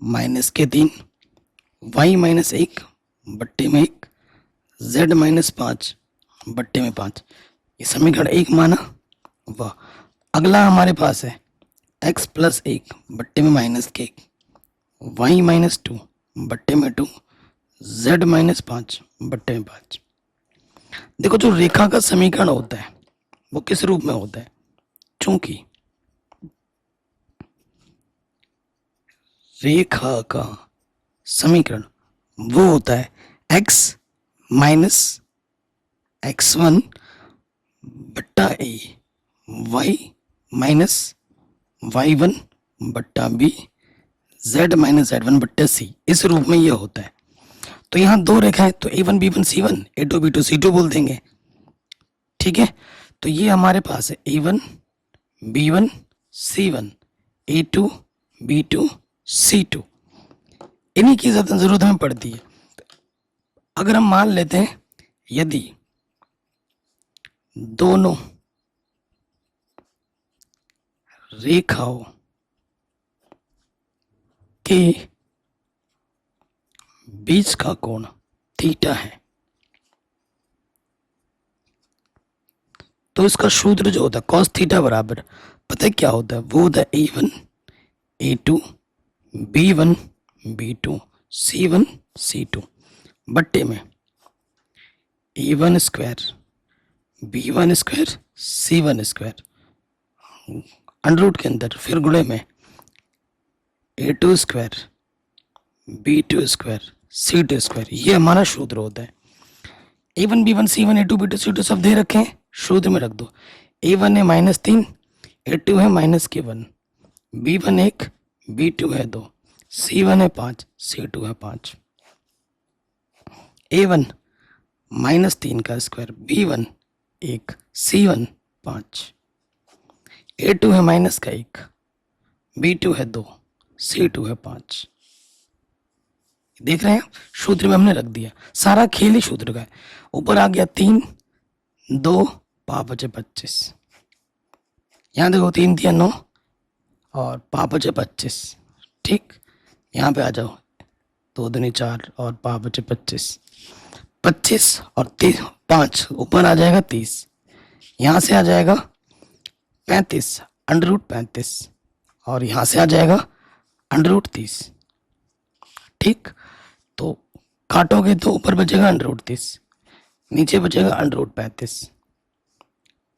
माइनस के 3 y माइनस 1 बट्टे में 1 z माइनस 5 बट्टे में 5, ये समीकरण 1 माना। वाह, अगला हमारे पास है x प्लस 1 बट्टे में माइनस के 1 y माइनस 2 बट्टे में 2 z माइनस 5 बट्टे में 5। देखो जो रेखा का समीकरण होता है वो किस रूप में होता है, चूंकि रेखा का समीकरण वो होता है x माइनस x1 बट्टा a y माइनस y1 बट्टा b Z माइनस Z1 बट्टे C, इस रूप में ये होता है। तो यहाँ दो रेखा है तो A1 B1 C1, A2 B2 C2 बोल देंगे। ठीक है, तो ये हमारे पास है A1 B1 C1, A2 B2 C2, इन्हीं की ज़्यादा ज़रूरत हमें पड़ती है। अगर हम मान लेते हैं यदि दोनों रेखाओं के बीच का कोण थीटा है, तो इसका सूत्र जो होता है कॉस थीटा बराबर, पता है क्या होता है, वो होता है A1 A2 B1 B2 C1 C2 बट्टे में A1 square B1 square C1 square under root के अंदर, फिर गुणे में A2 square B2 square C2 square. ये हमारा सूत्र होता है। A1 B1 C1 A2 B2 C2 सब दे रखे हैं, सूत्र में रख दो। A1 है -3, A2 है -1, B1 1, B2 है 2, C1 है 5, C2 है 5। A1 -3 का स्क्वायर, B1 1, C1 5, A2 है -1, B2 है 2, C2 है 5। देख रहे हैं, सूत्र में हमने रख दिया, सारा खेल ही सूत्र का है। ऊपर आ गया 3 2 5 बचे 25, यहाँ देखो 3 3 9 और 5 बचे 25। ठीक, यहाँ पे आ जाओ, 2 दूनी 4 और 5 बचे 25, 25 और 3 5, ऊपर आ जाएगा 30, यहाँ से आ जाएगा 35 अंडर रूट 35 और यहाँ से आ जाएगा अंडर रूट 30। ठीक, तो काटोगे तो ऊपर बचेगा अंडर रूट 30, नीचे बचेगा अंडर रूट 35।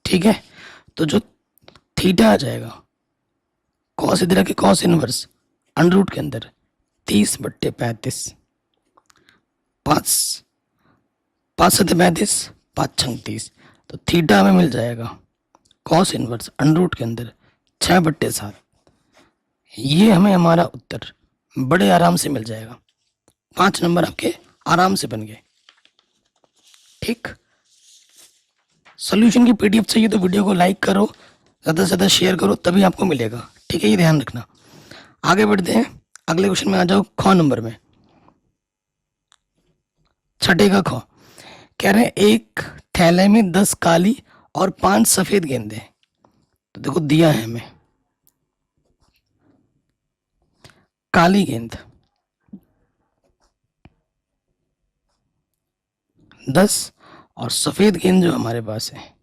ठीक है, तो जो थीटा आ जाएगा कॉस इधर के कॉस इनवर्स अंडर रूट के अंदर 30 बट्टे 35, 5 5 7 35, 5 6 30, तो थीटा हमें मिल जाएगा कॉस इनवर्स अंडर रूट के अंदर 6 बट्टे 7। ये हमें हमारा उत्तर बड़े आराम से मिल जाएगा। 5 नंबर आपके आराम से बन गए। ठीक, सॉल्यूशन की पीडीएफ चाहिए तो वीडियो को लाइक करो, ज़्यादा से ज़्यादा शेयर करो, तभी आपको मिलेगा। ठीक है, ये ध्यान रखना। आगे बढ़ते हैं, अगले क्वेश्चन में आ जाओ। ख नंबर में, छठे का ख, कह रहे हैं एक थैले में 10 काली और 5 सफेद गेंदें। तो देखो दिया है हमें काली गेंद 10 और सफेद गेंद जो हमारे पास है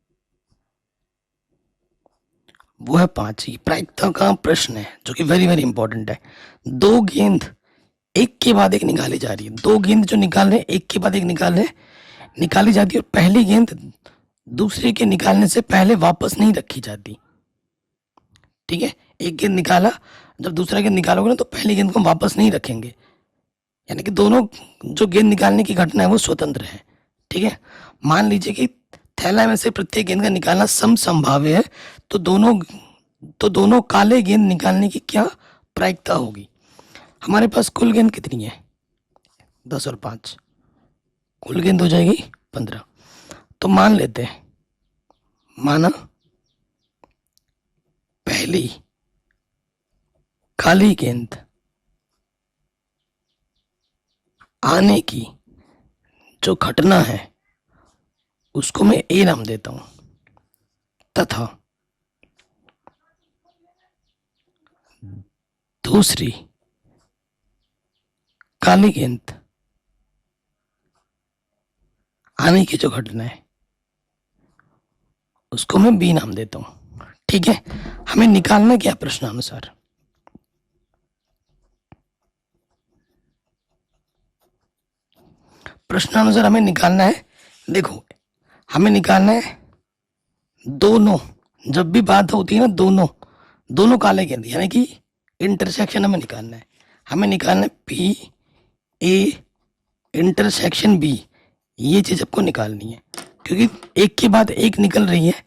वो है 5। ये प्रायिकता का प्रश्न है जो कि वेरी वेरी इंपॉर्टेंट है। 2 गेंद एक के बाद एक निकाली जा रही है, 2 गेंद जो निकाल रहे हैं एक के बाद एक निकाली जाती है, और पहली गेंद दूसरे के निकालने से पहले वापस नहीं रखी जाती। ठीक है, एक गेंद निकाला, जब दूसरा गेंद निकालोगे ना तो पहली गेंद को वापस नहीं रखेंगे, यानी कि दोनों जो गेंद निकालने की घटना है वो स्वतंत्र है। ठीक है, मान लीजिए कि थैला में से प्रत्येक गेंद का निकालना समसंभाव्य है, तो दोनों काले गेंद निकालने की क्या प्रायिकता होगी। हमारे पास कुल गेंद कितनी है, 10 और 5, कुल गेंद हो जाएगी 15। तो मान लेते हैं, माना पहली काली गेंद आने की जो घटना है उसको मैं ए नाम देता हूं, तथा दूसरी काली गेंद आने की जो घटना है उसको मैं बी नाम देता हूं। ठीक है, हमें निकालना क्या प्रश्नानुसार, प्रश्नानुसार हमें निकालना है, देखो हमें निकालना है दोनों, जब भी बात होती है ना दोनों काले गेंद, यानी कि इंटरसेक्शन हमें निकालना है। हमें निकालना है पी ए इंटरसेक्शन बी, ये चीज आपको निकालनी है, क्योंकि एक के बाद एक निकल रही है।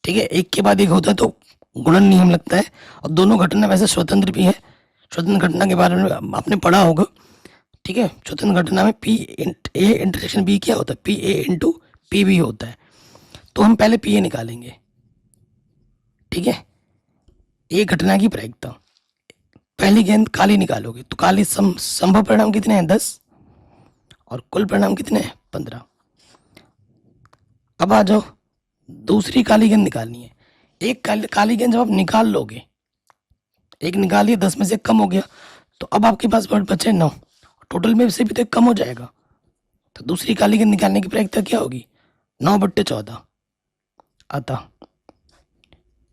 ठीक है, एक के बाद एक होता है तो गुणन नियम लगता है, और दोनों घटना वैसे स्वतंत्र भी है, स्वतंत्र घटना के बारे में आपने पढ़ा होगा, ठीक है। स्वतंत्र घटना में पी ए इंटरसेक्शन बी क्या होता है, P A into P B होता है। तो हम पहले पी ए निकालेंगे, ठीक है। एक घटना की प्रायिकता, पहली गेंद काली निकालोगे तो काली संभव परिणाम कितने हैं, 10, और कुल परिणाम कितने हैं, 15। अब आ जाओ, दूसरी काली गेंद निकालनी है। एक काली गेंद जब आप निकाल लोगे, एक निकालिए, 10 में से कम हो गया, तो अब आपके पास बचे 9, टोटल में से भी तो एक कम हो जाएगा। तो दूसरी काली गेंद निकालने की प्रायिकता क्या होगी, 9/14। अतः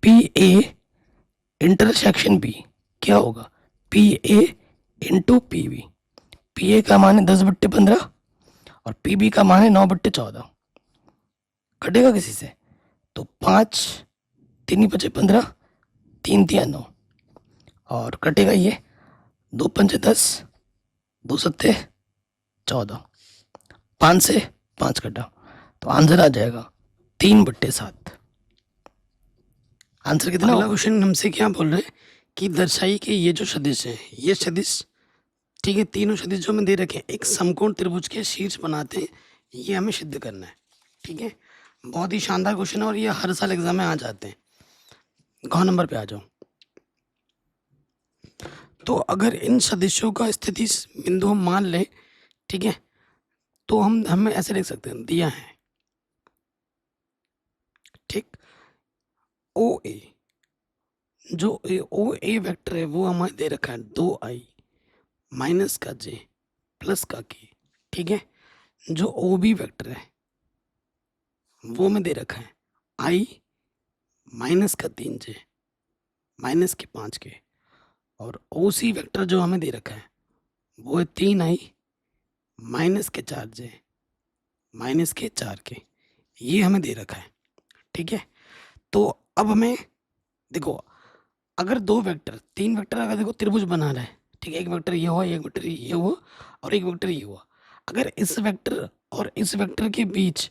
पी ए इंटरसेक्शन बी क्या होगा, P A into P B. P A का मान है 10/15 और पी बी का मान है 9/14। कटेगा किसी से, तो 5 3 बचे 15, 3 3 9, और कटेगा ये 2 5 10, 2 7 14, 5 से 5 कटा, तो आंसर आ जाएगा 3/7। आंसर कितना? अगला क्वेश्चन हमसे क्या बोल रहे हैं कि दर्शाई कि ये जो सदिश है, ये सदिश, ठीक है, तीनों सदिश जो हमें दे रखे हैं एक समकोण त्रिभुज के शीर्ष बनाते हैं, ये हमें सिद्ध करना है, ठीक है। बहुत ही शानदार क्वेश्चन है और ये हर साल एग्जाम में आ जाते हैं। घ नंबर पे आ जाओ। तो अगर इन सदिशों का स्थिति बिंदु हम मान ले, ठीक है, तो हम हमें ऐसे लिख सकते हैं, दिया है, ठीक, ओ ए, जो ओ ए वेक्टर है वो हमें दे रखा है 2i माइनस का j प्लस का k, ठीक है। जो ओ बी वेक्टर है वो हमें दे रखा है i माइनस का 3j माइनस के 5k, और ओ सी वेक्टर जो हमें दे रखा है वो है 3i माइनस के 4j माइनस के 4k, ये हमें दे रखा है, ठीक है। तो अब हमें देखो, अगर दो वेक्टर, तीन वेक्टर अगर देखो त्रिभुज बना रहा है, ठीक है, एक वेक्टर ये हुआ, एक वेक्टर ये हुआ, और एक वेक्टर ये हुआ, अगर इस वेक्टर और इस वेक्टर के बीच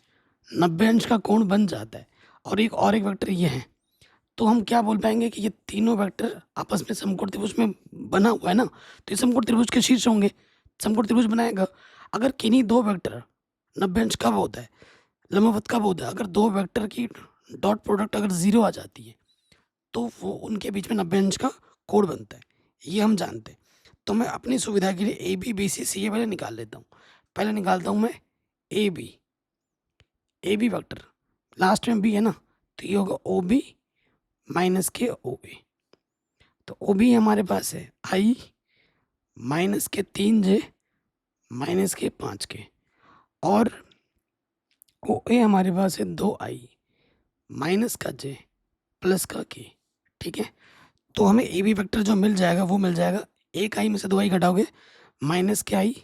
90 अंश का कोण बन जाता है और एक वेक्टर ये है, तो हम क्या बोल पाएंगे कि ये तीनों वेक्टर आपस में समकोण त्रिभुज में बना हुआ है ना, तो ये समकोण त्रिभुज के शीर्ष होंगे, समकोण त्रिभुज बनाएगा। अगर किन्हीं दो वेक्टर 90 अंश कब होता है, लंबवत कब होता है, अगर दो वेक्टर की डॉट प्रोडक्ट अगर 0 आ जाती है तो वो उनके बीच में 90 अंश का कोण बनता है, ये हम जानते हैं। तो मैं अपनी सुविधा के लिए ए बी बी सी सी ए पहले निकाल लेता हूँ। पहले निकालता हूँ मैं ए बी वेक्टर, लास्ट में बी है ना, तो ये होगा ओ बी माइनस के ओ ए। तो ओ बी हमारे पास है आई माइनस के 3j माइनस के 5k, और ओ ए हमारे पास है 2i माइनस का j प्लस का k, ठीक है। तो हमें ए बी वेक्टर जो मिल जाएगा वो मिल जाएगा, एक आई में से 2i घटाओगे माइनस के आई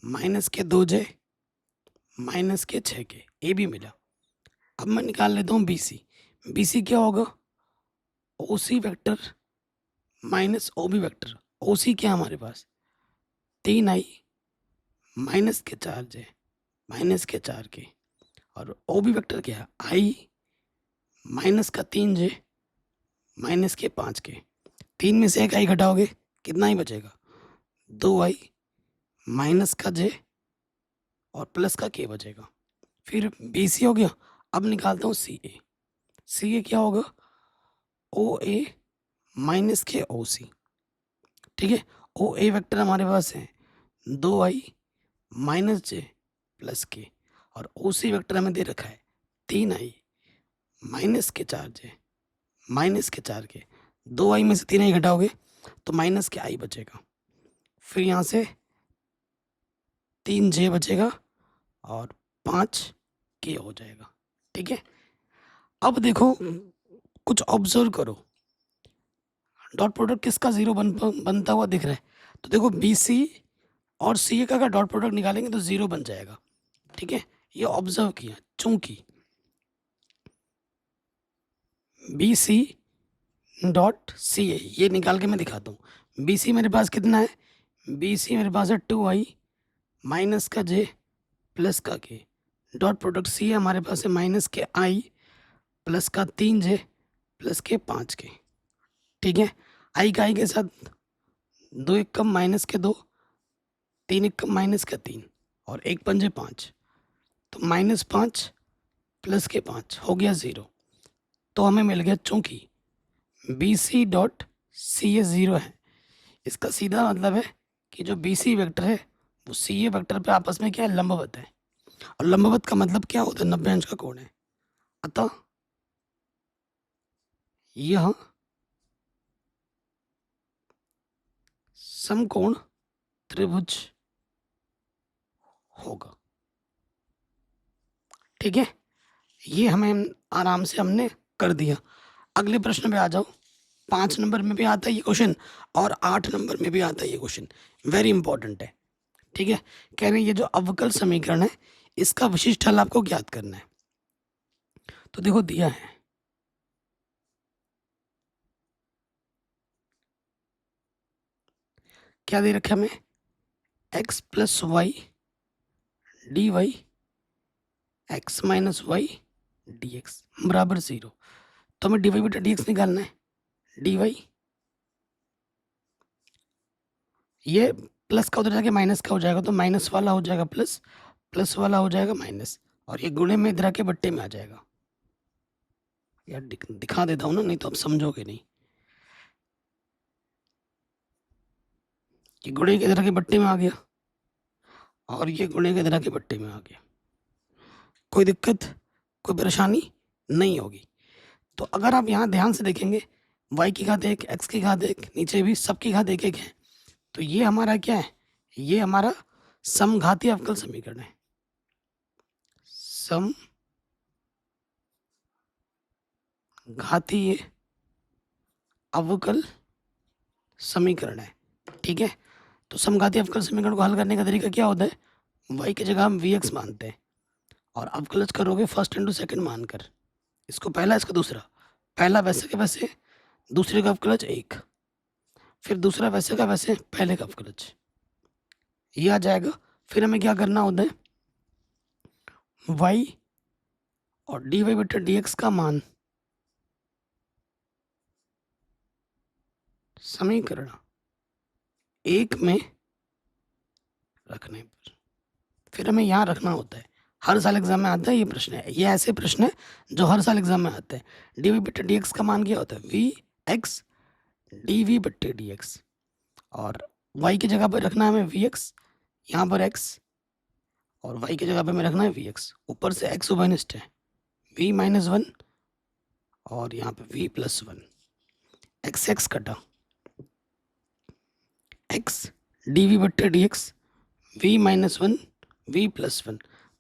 माइनस के 2j माइनस के 6k, ए बी मिला। अब मैं निकाल लेता हूँ बी सी क्या होगा, O C vector minus O B vector. O C क्या हमारे पास 3i माइनस के 4j माइनस के 4k, और ओ बी वैक्टर क्या है आई माइनस का 3j माइनस के 5k। 3 में से एक आई घटाओगे कितना ही बचेगा, 2i माइनस का j और प्लस का k बचेगा। फिर बी सी हो गया। अब निकालता हूँ सी ए क्या होगा, ओ ए माइनस के ओ सी, ठीक है। ओ ए वेक्टर हमारे पास है 2i माइनस j प्लस के, और ओ सी वेक्टर हमें दे रखा है 3i माइनस के 4j माइनस के 4k। 2i में से 3i घटाओगे तो माइनस के i बचेगा, फिर यहाँ से 3j बचेगा और 5k हो जाएगा, ठीक है। अब देखो कुछ ऑब्जर्व करो, डॉट प्रोडक्ट किसका 0 बनता हुआ दिख रहा है, तो देखो बी सी और सी ए का अगर डॉट प्रोडक्ट निकालेंगे तो 0 बन जाएगा, ठीक है। ये ऑब्जर्व किया, चूंकि बी सी डॉट सी ए, ये निकाल के मैं दिखाता हूँ। बी सी मेरे पास कितना है, बी सी मेरे पास है 2i माइनस का j प्लस का k, डॉट प्रोडक्ट सी है हमारे पास है माइनस के i प्लस का 3j प्लस के 5k, ठीक है। आई का आई के साथ 2 एक कम माइनस के 2, 3 एक कम माइनस का 3 और 1 पंजे 5, तो -5 प्लस के 5 हो गया 0। तो हमें मिल गया, चूंकि बी सी डॉट सी ए 0 है, इसका सीधा मतलब है कि जो बी सी वेक्टर है वो सी ए वेक्टर पे आपस में क्या है, लंबवत है। और लंबवत का मतलब क्या होता है, 90 अंश का कोण है। अतः यह समकोण त्रिभुज होगा। ठीक है, ये हमें आराम से हमने कर दिया। अगले प्रश्न पे आ जाओ। 5 नंबर में भी आता है ये क्वेश्चन और 8 नंबर में भी आता है ये क्वेश्चन, वेरी इंपॉर्टेंट है। ठीक है, कह रहे हैं ये जो अवकल समीकरण है इसका विशिष्ट हल आपको ज्ञात करना है। तो देखो दिया है, क्या दे रखा है हमें, x plus y d y x minus y d x बराबर 0। तो हमें डी वाई बटा डी एक्स निकालना है। डी वाई ये प्लस का उधर जाके माइनस का हो जाएगा, तो माइनस वाला हो जाएगा प्लस, प्लस वाला हो जाएगा माइनस, और ये गुणे में इधर के बट्टे में आ जाएगा। यार दिखा देता हूँ ना, नहीं तो आप समझोगे नहीं। ये गुणे के इधर के बट्टे में आ गया और ये गुणे के इधर के बट्टे में आ गया। कोई दिक्कत, कोई परेशानी नहीं होगी। तो अगर आप यहाँ ध्यान से देखेंगे, y की घात 1, x की घात 1, नीचे भी सबकी घात 1 1 है। तो ये हमारा क्या है, ये हमारा समघातीय अवकल समीकरण है। समघातीय अवकल समीकरण है। ठीक है, तो समघातीय अवकल समीकरण को हल करने का तरीका क्या होता है, y की जगह हम vx मानते हैं और अवकलज करोगे फर्स्ट इंटू सेकंड मानकर। इसको पहला, इसका दूसरा, पहला वैसे के वैसे, दूसरे का अवकलज 1, फिर दूसरा वैसे का वैसे, पहले का अवकलज, ये आ जाएगा। फिर हमें क्या करना होता है, y और डी वाई बटा डी एक्स का मान समीकरण 1 में रखने पर, फिर हमें यहाँ रखना होता है। हर साल एग्जाम में आता है ये प्रश्न है, ये ऐसे प्रश्न है जो हर साल एग्जाम में आते हैं। डी वाई बटा डी एक्स का मान क्या होता है, वी एक्स डी वी बटे डी एक्स, और y की जगह पर रखना है हमें वी एक्स, यहाँ पर x, और y की जगह पर हमें रखना है वी एक्स। ऊपर से x उभयनिष्ठ है, v माइनस 1 और यहाँ पे v प्लस 1, एक्स एक्स कटा, x डी वी बट्टे d x, v minus 1 v plus 1,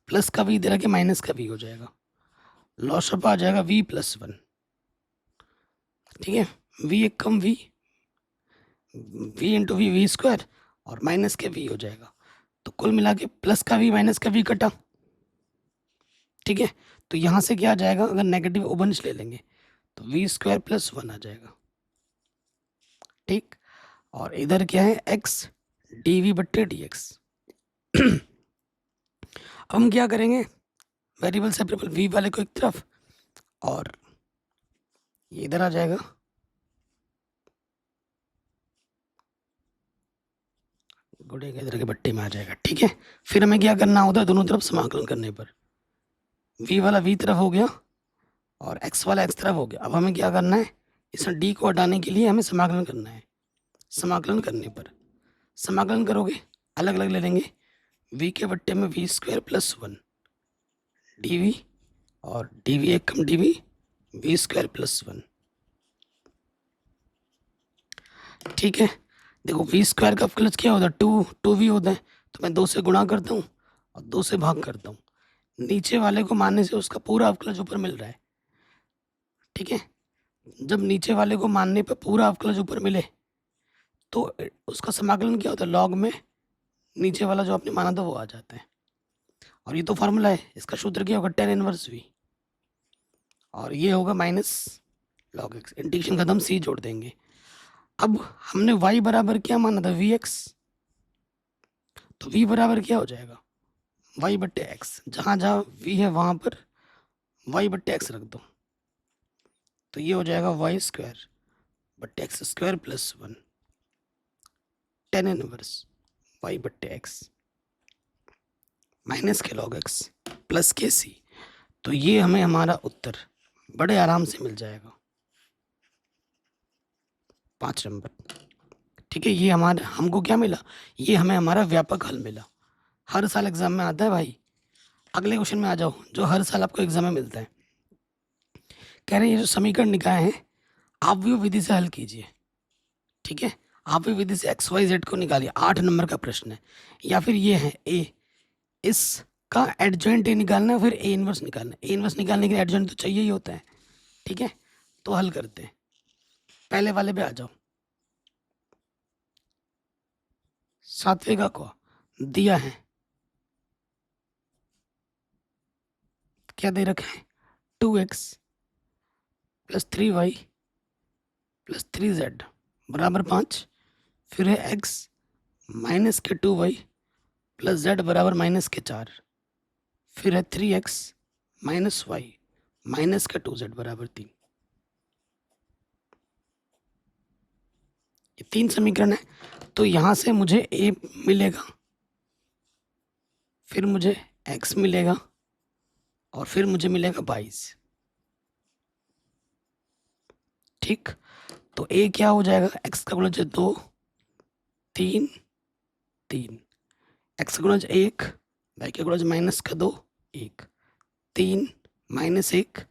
plus का v इधर आके माइनस का v हो जाएगा, लॉसअप आ जाएगा v प्लस 1। ठीक है, v एक कम v, v into v square और माइनस के v हो जाएगा। तो कुल मिला के प्लस का v माइनस का v कटा। ठीक है, तो यहाँ से क्या आ जाएगा, अगर नेगेटिव उभयनिष्ठ ले लेंगे तो वी स्क्वायर प्लस 1 आ जाएगा। ठीक, और इधर क्या है, x डी वी बट्टे डी एक्स। अब हम क्या करेंगे, वेरिएबल सेपरेबल v वाले को एक तरफ और ये इधर आ जाएगा, गुड़े के इधर के बट्टे में आ जाएगा। ठीक है, फिर हमें क्या करना होता है, दोनों तरफ समाकलन करने पर v वाला v तरफ हो गया और x वाला x तरफ हो गया। अब हमें क्या करना है, इस d को हटाने के लिए हमें समाकलन करना है। समाकलन करने पर, समाकलन करोगे अलग अलग ले लेंगे, v के बट्टे में v square plus 1 d v, और डी वी एक कम d v, v square plus 1। ठीक है, देखो वी स्क्वायर का अवकलज क्या होता है, 2v होता है, तो मैं 2 से गुणा करता हूँ और 2 से भाग करता हूँ। नीचे वाले को मानने से उसका पूरा अवकलज ऊपर मिल रहा है। ठीक है, जब नीचे वाले को मानने पर पूरा अवकलज ऊपर मिले तो उसका समाकलन क्या होता है, लॉग में नीचे वाला जो आपने माना था वो आ जाता है। और ये तो फार्मूला है, इसका सूत्र क्या होगा, टेन इनवर्स v, और ये होगा माइनस लॉग एक्स, इंटीग्रेशन खत्म, c जोड़ देंगे। अब हमने y बराबर क्या माना था, वी एक्स, तो v बराबर क्या हो जाएगा, y बट्टे एक्स, जहाँ जहाँ v है वहाँ पर y बट्टे एक्स रख दो, तो ये हो जाएगा वाई स्क्वायर बट्टे x square plus 1 tan inverse y बट्टे x minus k log x plus k c. तो ये हमें हमारा उत्तर बड़े आराम से मिल जाएगा 5 नंबर। ठीक है, ये हमारा हमको क्या मिला, ये हमें हमारा व्यापक हल मिला। हर साल एग्जाम में आता है भाई। अगले क्वेश्चन में आ जाओ, जो हर साल आपको एग्जाम में मिलता है। कह रहे हैं ये जो समीकरण निकाय है आप भी विधि से हल कीजिए। ठीक है, आप भी विधि से एक्स वाई जेड को निकालिए। 8 नंबर का प्रश्न है। या फिर ये है ए, इसका एडजॉइंट ए निकालना है, फिर ए इनवर्स निकालना है। ए इनवर्स निकालने के लिए एडजॉइंट तो चाहिए ही होता है। ठीक है, तो हल करते हैं। पहले वाले पे आ जाओ। सातवें का को दिया है, क्या दे रखा है, 2x plus 3y plus 3z बराबर 5। फिर है x माइनस के 2y प्लस z बराबर माइनस के 4। फिर है 3x माइनस y माइनस का 2z बराबर 3। ये 3 समीकरण है। तो यहाँ से मुझे a मिलेगा, फिर मुझे x मिलेगा और फिर मुझे मिलेगा 22। ठीक, तो a क्या हो जाएगा, x का गुणज 2 3 3, x का गुणज 1, y का गुणज माइनस का 2 1, 3 माइनस 1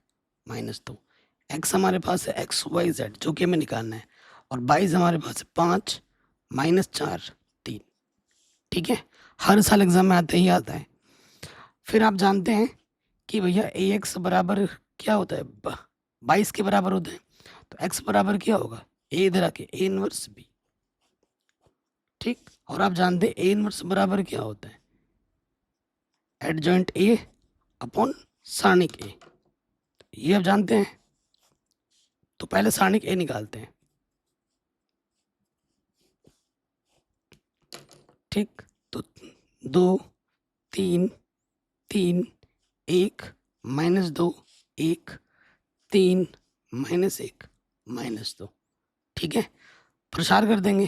माइनस 2। x हमारे पास है एक्स वाई जेड जो कि हमें निकालना है, और 22 हमारे पास है 5 माइनस 4 3। ठीक है, हर साल एग्जाम में आते ही आता है। फिर आप जानते हैं कि भैया ए एक्स बराबर क्या होता है, 22 के बराबर होता है। तो x बराबर क्या होगा, ए इधर आके ए इनवर्स बी। ठीक, और आप जानते हैं ए इनवर्स बराबर क्या होता है, एडजॉइंट ए अपॉन सारणिक ए। ये आप जानते हैं। तो पहले सारणिक ए निकालते हैं। ठीक, तो 2 3 3 1 माइनस 2 1 3 माइनस 1 माइनस 2। ठीक है, प्रसार कर देंगे।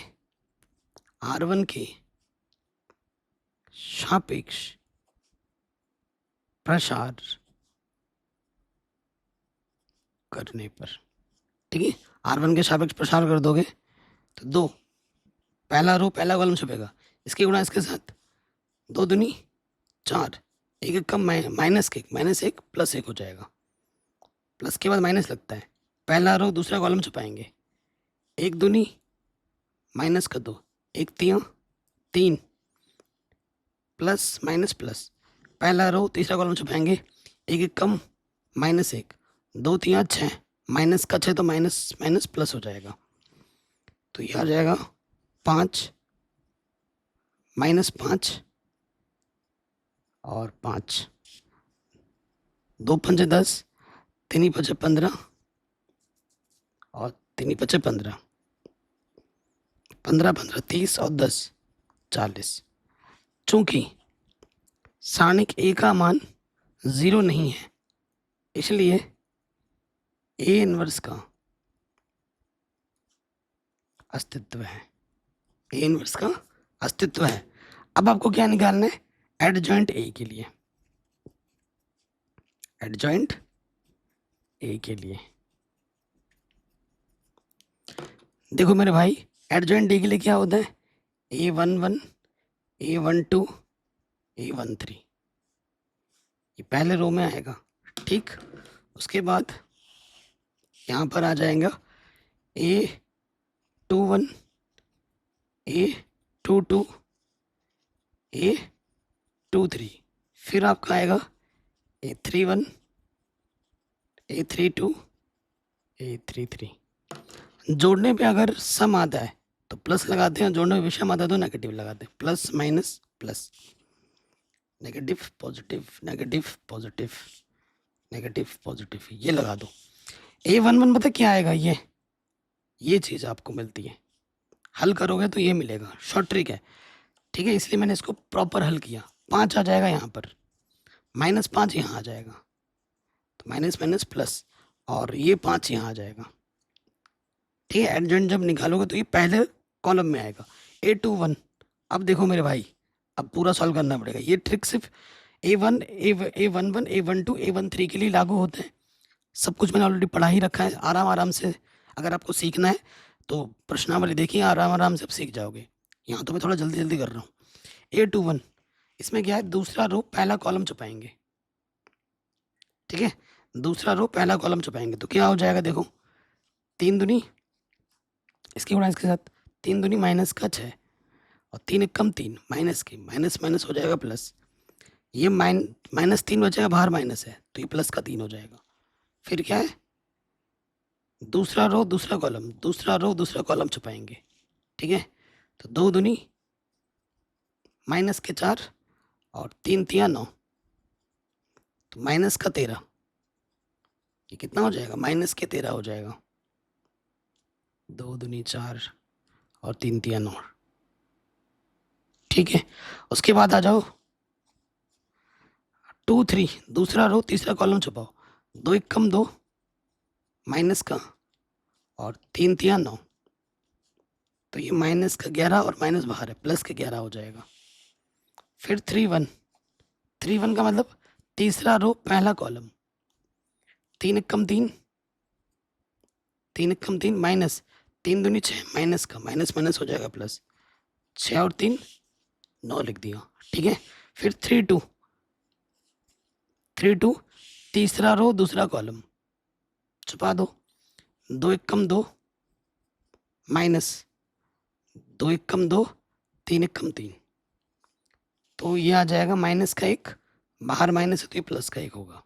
R1 के सापेक्ष प्रसार करने पर, ठीक है, R1 के सापेक्ष प्रसार कर दोगे तो 2, पहला रो पहला कॉलम छपेगा, इसके गुणा इसके साथ 2 दूनी 4, एक एक कम माइनस के माइनस 1 प्लस 1 हो जाएगा। प्लस के बाद माइनस लगता है, पहला रो दूसरा कॉलम छपाएंगे, 1 दूनी माइनस का 2, 1 तिया 3 प्लस माइनस प्लस, पहला रो तीसरा कॉलम छपाएंगे, एक एक कम माइनस 1, 2 तिया 6 माइनस का 6 तो माइनस माइनस प्लस हो जाएगा। तो यह आ जाएगा 5 माइनस 5 और 5, 2 पंजे 10, 3 पचे 15 और 3 पचे 15, 15 15 30 और 10 40। चूंकि सारणिक ए का मान 0 नहीं है, इसलिए ए इनवर्स का अस्तित्व है। ए इनवर्स का अस्तित्व है। अब आपको क्या निकालना है, एडजॉइंट ए के लिए, एडजॉइंट ए के लिए देखो मेरे भाई, एडजॉइंट ए के लिए क्या होता है, A11 A12 A13, ये पहले रो में आएगा। ठीक, उसके बाद यहाँ पर आ जाएगा A21 A22 A23, फिर आपका आएगा A31 A32 A33। जोड़ने पे अगर सम आता है तो प्लस लगाते हैं, जोड़ने पे विषम आता है तो नेगेटिव लगाते हैं, plus minus plus, negative positive negative positive negative positive, ये लगा दो। A11 पता क्या आएगा, ये चीज़ आपको मिलती है, हल करोगे तो ये मिलेगा, शॉर्ट ट्रिक है। ठीक है, इसलिए मैंने इसको प्रॉपर हल किया। 5 आ जाएगा यहाँ पर, माइनस 5 यहाँ आ जाएगा, तो माइनस माइनस प्लस, और ये 5 यहाँ आ जाएगा। ठीक है, एडजॉइंट जब निकालोगे तो ये पहले कॉलम में आएगा A21। अब देखो मेरे भाई, अब पूरा सॉल्व करना पड़ेगा। ये ट्रिक सिर्फ A1 A11 A12 A13 के लिए लागू होते हैं। सब कुछ मैंने ऑलरेडी पढ़ा ही रखा है, आराम आराम से अगर आपको सीखना है तो प्रश्नावली देखिए, आराम आराम से आप सीख जाओगे। यहाँ तो मैं थोड़ा जल्दी जल्दी कर रहा हूँ। A21 इसमें क्या है, दूसरा रो पहला कॉलम छुपाएंगे। ठीक है, दूसरा रो पहला कॉलम छुपाएंगे तो क्या हो जाएगा, देखो 3 दूनी, इसकी गुणा इसके साथ, 3 दूनी माइनस का 6 और 3 एक कम 3, माइनस की माइनस माइनस हो जाएगा प्लस। ये माइनस 3 बचेगा, बाहर माइनस है तो ये प्लस का 3 हो जाएगा। फिर क्या है, दूसरा रो दूसरा कॉलम, दूसरा रो दूसरा कॉलम छुपाएंगे। ठीक है, तो 2 दूनी माइनस के 4 और 3 तिया 9, तो माइनस का 13, ये कितना हो जाएगा, माइनस के 13 हो जाएगा। 2 दूनी 4 और 3 तिया 9। ठीक है, उसके बाद आ जाओ 2 3, दूसरा रो तीसरा कॉलम छुपाओ। 2 एक कम 2, माइनस का और 3 तिया 9, तो ये माइनस का 11 और माइनस बाहर है, प्लस के 11 हो जाएगा। फिर 3 1, 3 1 का मतलब तीसरा रो पहला कॉलम, 3 एक कम 3, 3 एक कम 3, माइनस 3 दूनी 6, माइनस का माइनस माइनस हो जाएगा प्लस, 6 और 3 9 लिख दिया। ठीक है, फिर 3 2, 3 2 तीसरा रो दूसरा कॉलम छुपा दो। 2 एक कम 2, माइनस 2 एक कम 2, 3 एक कम 3, तो ये आ जाएगा माइनस का 1, बाहर माइनस है तो ये प्लस का 1 होगा।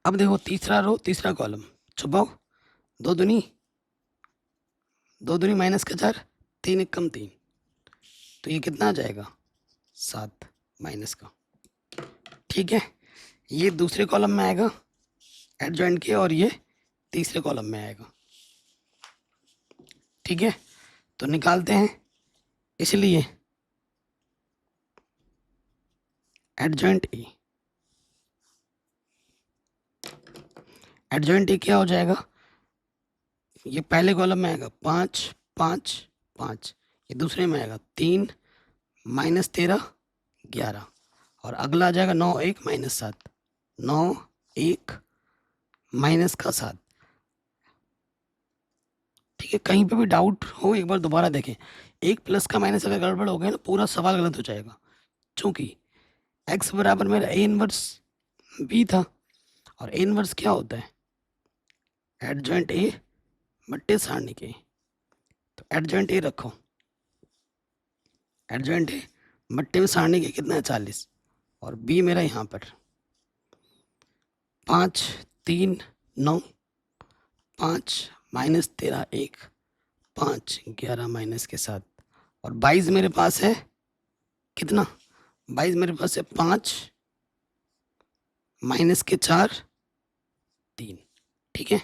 अब देखो तीसरा रो तीसरा कॉलम छुपाओ। 2 दूनी माइनस का 4, 3 एक कम 3, तो ये कितना आ जाएगा, 7 माइनस का। ठीक है, ये दूसरे कॉलम में आएगा एडजॉइंट के, और ये तीसरे कॉलम में आएगा। ठीक है, तो निकालते हैं। इसलिए एडजॉइंट ए क्या हो जाएगा, ये पहले कॉलम में आएगा 5 5 5, ये दूसरे में आएगा 3 माइनस 13 11, और अगला आ जाएगा 9 1 माइनस 7, 9 1 माइनस का 7। ठीक है, कहीं पे भी डाउट हो एक बार दोबारा देखें। एक प्लस का माइनस अगर गड़बड़ हो गया ना, पूरा सवाल गलत हो जाएगा। चूंकि x बराबर मेरा a इनवर्स b था, और a इनवर्स क्या होता है, एडजॉइंट ए बट्टे सारणी के, तो एडजॉइंट ए रखो, एडजॉइंट ए बट्टे में सारणी के कितना है 40, और b मेरा यहाँ पर 5 3 9, 5 माइनस 13 1, 5 11 माइनस के 7, और 22 मेरे पास है कितना, 22 मेरे पास है 5 माइनस के 4 3। ठीक है,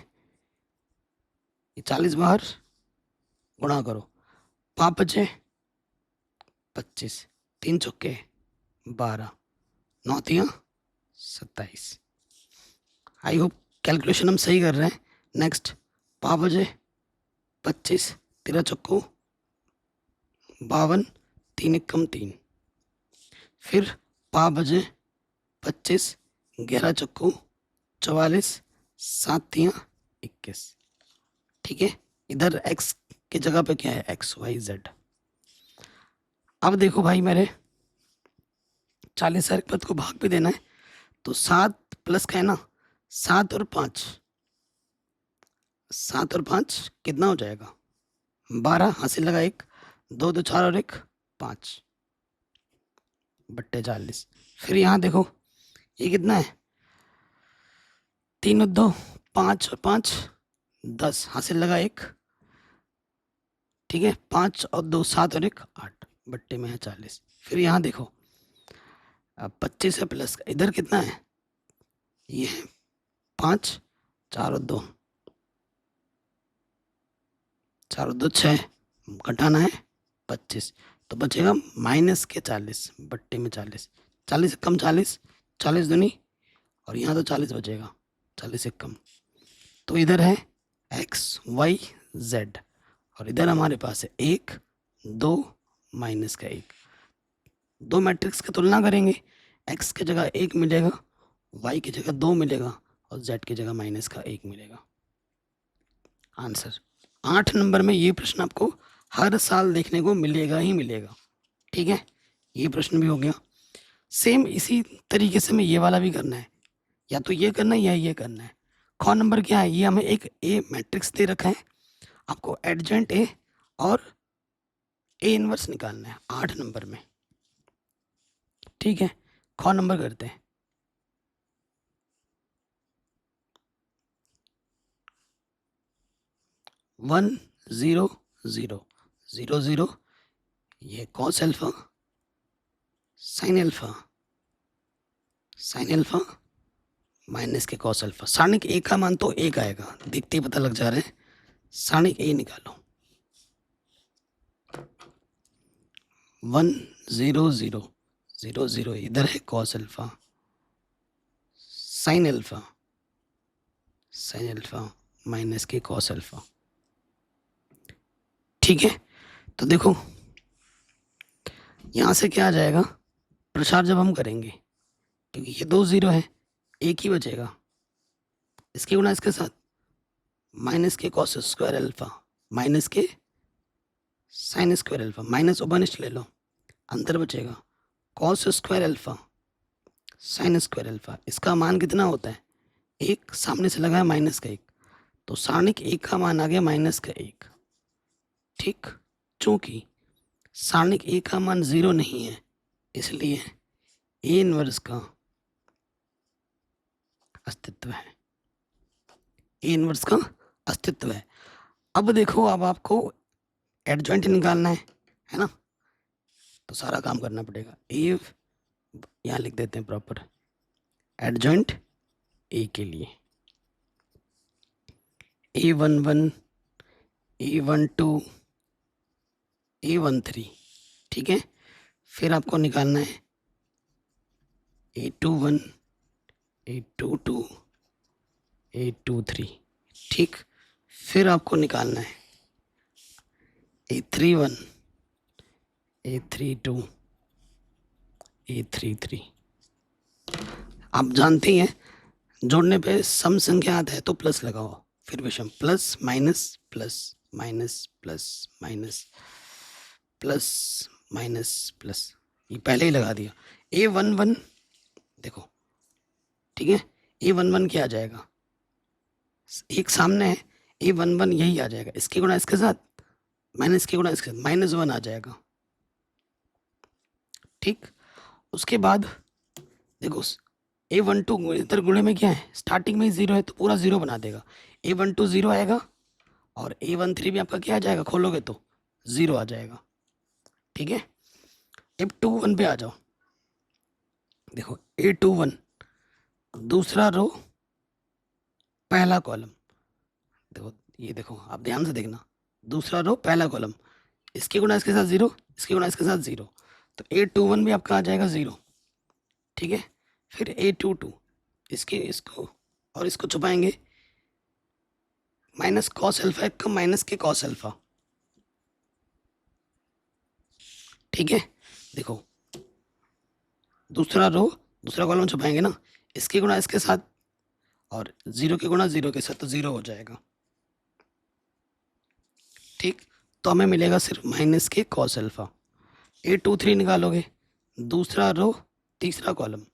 ये 40 बाहर गुणा करो, 5 बचे 25, 3 चौके 12, 9 तिया 27। आई होप कैलकुलेशन हम सही कर रहे हैं। नेक्स्ट 5 बजे 25, 13 चौको 52, 3 एक कम 3, फिर 5 बजे 25, 11 चौको 44, 7 तिया 21। ठीक है, इधर x की जगह पे क्या है, एक्स वाई जेड। अब देखो भाई मेरे 40 से पद को भाग भी देना है, तो 7 प्लस का है ना, 7 और 5, 7 और 5 कितना हो जाएगा, 12, हासिल लगा 1, 2 2 4 और 1 5 बट्टे 40। फिर यहाँ देखो ये कितना है, 3 और 2 5 और 5 10, हासिल लगा 1। ठीक है, 5 और 2 7 और 1 8 बट्टे में है 40। फिर यहाँ देखो अब 25 है प्लस का, इधर कितना है, ये है 5, 4 और 2 4 और 2 6, घटाना है 25, तो बचेगा माइनस के 40 बट्टे में 40, 40 से कम 40, 40 दूनी, और यहाँ तो 40 बचेगा, 40 से कम, तो इधर है एक्स वाई जेड, और इधर हमारे पास है 1 2 माइनस का 1। दो मैट्रिक्स की तुलना करेंगे, एक्स की जगह 1 मिलेगा, वाई की जगह 2 मिलेगा, और जेड की जगह माइनस का 1 मिलेगा। आंसर 8 नंबर में ये प्रश्न आपको हर साल देखने को मिलेगा ही मिलेगा। ठीक है, ये प्रश्न भी हो गया। सेम इसी तरीके से हमें ये वाला भी करना है, या तो ये करना है या ये करना है। ख नंबर क्या है, ये हमें एक ए मैट्रिक्स दे रखा है, आपको एडजेंट ए और ए इनवर्स निकालना है 8 नंबर में। ठीक है, ख नंबर करते हैं। One zero zero zero zero, ये cos alpha sine alpha sine alpha minus के कॉस अल्फा। सारणिक ए का मान तो एक आएगा, देखते ही पता लग जा रहा है। सारणिक ए निकालो, 1 0 0 0 0, इधर है cos alpha sine alpha minus के कॉस अल्फा। ठीक है, तो देखो यहाँ से क्या आ जाएगा, प्रसार जब हम करेंगे, क्योंकि ये 2 0 है, एक ही बचेगा, इसके गुणा इसके साथ, माइनस के कॉस स्क्वायर अल्फा माइनस के साइन स्क्वायर अल्फा, माइनस ओबनिस्ट ले लो, अंतर बचेगा cos square alpha sine square alpha. इसका मान कितना होता है, एक, सामने से लगा है माइनस का 1, तो सारणिक एक का मान आ गया माइनस का 1। ठीक, चूंकि सारणिक एक का मान 0 नहीं है, इसलिए ए इनवर्स का अस्तित्व है, ए इनवर्स का अस्तित्व है। अब देखो, अब आपको एडजॉइंट निकालना है ना, तो सारा काम करना पड़ेगा। ए यहाँ लिख देते हैं प्रॉपर, एडजॉइंट ए के लिए A11 A12 A13। ठीक है, फिर आपको निकालना है A21 A22 A23। ठीक, फिर आपको निकालना है A31 A32 A33। आप जानते हैं, जोड़ने पे सम संख्या आता है तो प्लस लगाओ, फिर विषम, plus minus plus minus plus minus plus minus plus, ये पहले ही लगा दिया। A11 देखो, ठीक है, A11 क्या आ जाएगा, एक सामने है, A11 यही आ जाएगा, इसके गुणा इसके साथ, माइनस के गुणा इसके साथ, -1 आ जाएगा। ठीक, उसके बाद देखो A12 इधर गुणे में क्या है, स्टार्टिंग में ही 0 है तो पूरा 0 बना देगा, A12 0 आएगा, और A13 भी आपका क्या आ जाएगा, खोलोगे तो 0 आ जाएगा। ठीक है, A21 पे आ जाओ, देखो A21 दूसरा रो पहला कॉलम, देखो ये देखो, आप ध्यान से देखना, दूसरा रो पहला कॉलम, इसके गुणा इसके साथ 0, इसके गुणा इसके साथ 0, तो A21 भी आपका आ जाएगा 0। ठीक है, फिर A22, इसके इसको और इसको छुपाएंगे, माइनस कॉस अल्फा का माइनस के कॉस अल्फा। ठीक है, देखो दूसरा रो दूसरा कॉलम छुपाएंगे ना, इसके गुणा इसके साथ, और 0 के गुणा 0 के साथ, तो 0 हो जाएगा। ठीक, तो हमें मिलेगा सिर्फ माइनस के कॉस अल्फा। A23 निकालोगे, दूसरा रो तीसरा कॉलम,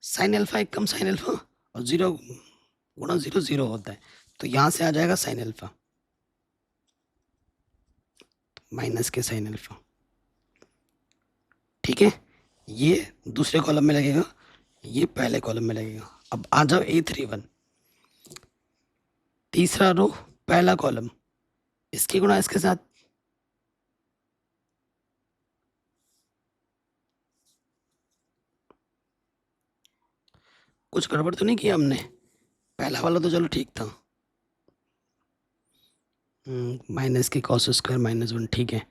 साइन अल्फा एक कम साइन अल्फा, और 0 गुणा 0 0 होता है, तो यहाँ से आ जाएगा साइन अल्फा, माइनस के साइन अल्फा। ठीक है, ये दूसरे कॉलम में लगेगा, ये पहले कॉलम में लगेगा। अब आ जाओ A31, तीसरा रो पहला कॉलम, इसके गुणा इसके साथ, कुछ गड़बड़ तो नहीं किया हमने, पहला वाला तो चलो ठीक था, माइनस के कॉस स्क्वायर -1, ठीक है,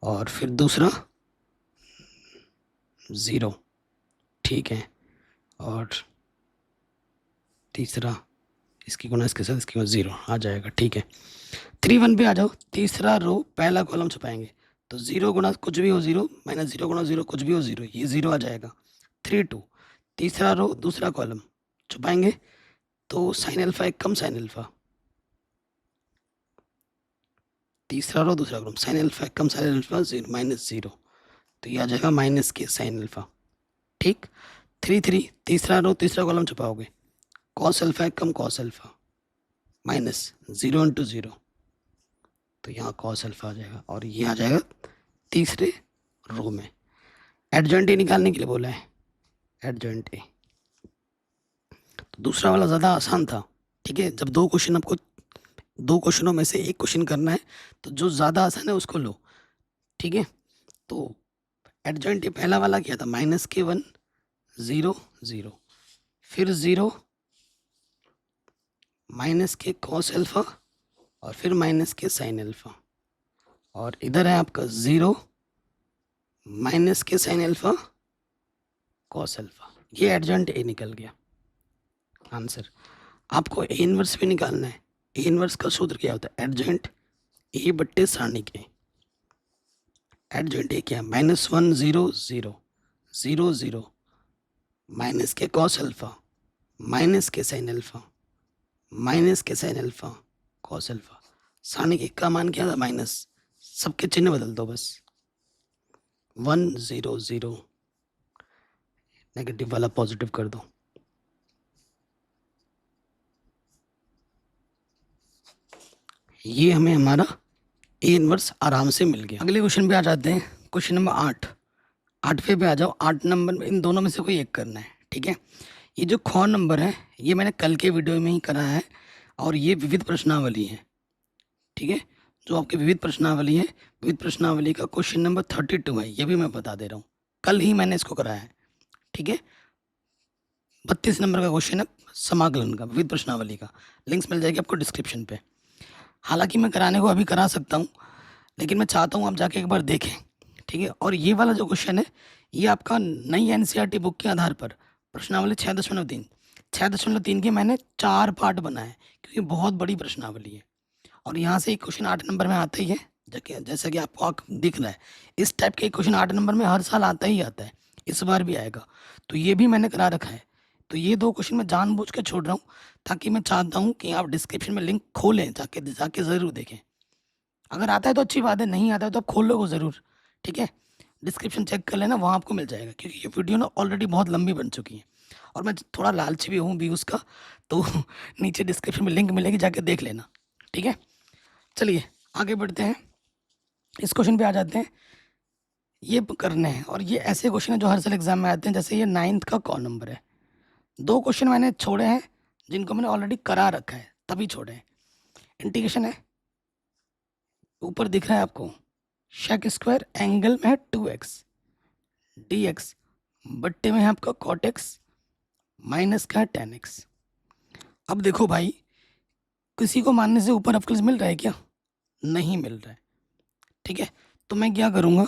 और फिर दूसरा 0, ठीक है, और तीसरा इसकी गुना इसके साथ इसकी गुना 0 आ जाएगा, ठीक है। 3 1 पे आ जाओ, तीसरा रो पहला कॉलम छुपाएंगे, तो 0 गुना कुछ भी हो 0 माइनस 0 गुना 0 कुछ भी हो 0, ये 0 आ जाएगा। 3 2 तीसरा रो दूसरा कॉलम छुपाएंगे, तो साइन अल्फा एक कम साइन अल्फा, तीसरा रो दूसरा कॉलम साइन अल्फा एक कम साइन अल्फा 0 माइनस 0, तो ये आ जाएगा माइनस के साइन अल्फा, ठीक। 3 3 तीसरा रो तीसरा कॉलम छुपाओगे, कॉस अल्फा एक कम कॉस अल्फा माइनस 0 × 0, तो यहाँ कॉस अल्फा आ जाएगा, और ये आ जाएगा तीसरे रो में। एडजॉइंट ए निकालने के लिए बोला है, एडजॉइंट ए। तो दूसरा वाला ज़्यादा आसान था, ठीक है। जब दो क्वेश्चन आपको, दो क्वेश्चनों में से एक क्वेश्चन करना है, तो जो ज़्यादा आसान है उसको लो, ठीक है। तो एडजॉइंट ए पहला वाला क्या था, -k1 0 0, फिर 0 -k कॉस अल्फा, और फिर -k साइन अल्फा, और इधर है आपका 0 -k sine alpha cos alpha. ये एडजॉइंट ए निकल गया आंसर। आपको ए इनवर्स भी निकालना है। ए इनवर्स का सूत्र क्या होता है, एडजॉइंट ए बट्टे सारणी के। एडजॉइंट ए क्या है, -1 0 0 0 0 -k cos alpha -k sine alpha -k sine alpha cos alpha. सारणी के का मान क्या था, माइनस, सबके चिन्ह बदल दो बस, 1 0 0, नेगेटिव वाला पॉजिटिव कर दो। ये हमें हमारा ए इनवर्स आराम से मिल गया। अगले क्वेश्चन पे आ जाते हैं, क्वेश्चन नंबर 8। 8वें पे आ जाओ। 8 नंबर में इन दोनों में से कोई एक करना है, ठीक है। ये जो ख नंबर है, ये मैंने कल के वीडियो में ही करा है, और ये विविध प्रश्नावली है, ठीक है। जो आपकी विविध प्रश्नावली है, विविध प्रश्नावली का क्वेश्चन नंबर 32 है, ये भी मैं बता दे रहा हूँ, कल ही मैंने इसको कराया है, ठीक है। 32 नंबर का क्वेश्चन है समाकलन का, विविध प्रश्नावली का। लिंक्स मिल जाएगी आपको डिस्क्रिप्शन पे। हालांकि मैं कराने को अभी करा सकता हूँ, लेकिन मैं चाहता हूँ आप जाके एक बार देखें, ठीक है। और ये वाला जो क्वेश्चन है, ये आपका नई एनसीईआरटी बुक के आधार पर प्रश्नावली 6.3 के मैंने 4 पार्ट बनाए हैं, क्योंकि बहुत बड़ी प्रश्नावली है। और यहाँ से एक क्वेश्चन 8 नंबर में आता ही है, जैसा कि आपको दिख रहा है। इस टाइप के क्वेश्चन 8 नंबर में हर साल आता ही आता है, इस बार भी आएगा, तो ये भी मैंने करा रखा है। तो ये 2 क्वेश्चन मैं जानबूझ के छोड़ रहा हूँ, ताकि मैं चाहता हूँ कि आप डिस्क्रिप्शन में लिंक खोलें, जाके जाके ज़रूर देखें। अगर आता है तो अच्छी बात है, नहीं आता है तो आप खोल लो ज़रूर, ठीक है। डिस्क्रिप्शन चेक कर लेना, वहाँ आपको मिल जाएगा, क्योंकि ये वीडियो ना ऑलरेडी बहुत लंबी बन चुकी है, और मैं थोड़ा लालची भी हूँ व्यूज़ का, तो नीचे डिस्क्रिप्शन में लिंक मिलेगी, जाके देख लेना, ठीक है। चलिए आगे बढ़ते हैं, इस क्वेश्चन पे आ जाते हैं। ये करने हैं, और ये ऐसे क्वेश्चन है जो हर साल एग्जाम में आते हैं। जैसे ये 9th का कौन नंबर है, 2 क्वेश्चन मैंने छोड़े हैं जिनको मैंने ऑलरेडी करा रखा है, तभी छोड़े हैं। इंटीग्रेशन है, ऊपर दिख रहा है आपको, शेक स्क्वायर, एंगल में है 2x, dx बट्टे में है आपका cot x, माइनस का है tan x। अब देखो भाई, किसी को मानने से ऊपर अवकलज मिल रहा है क्या, नहीं मिल रहा है, ठीक है। तो मैं क्या करूँगा,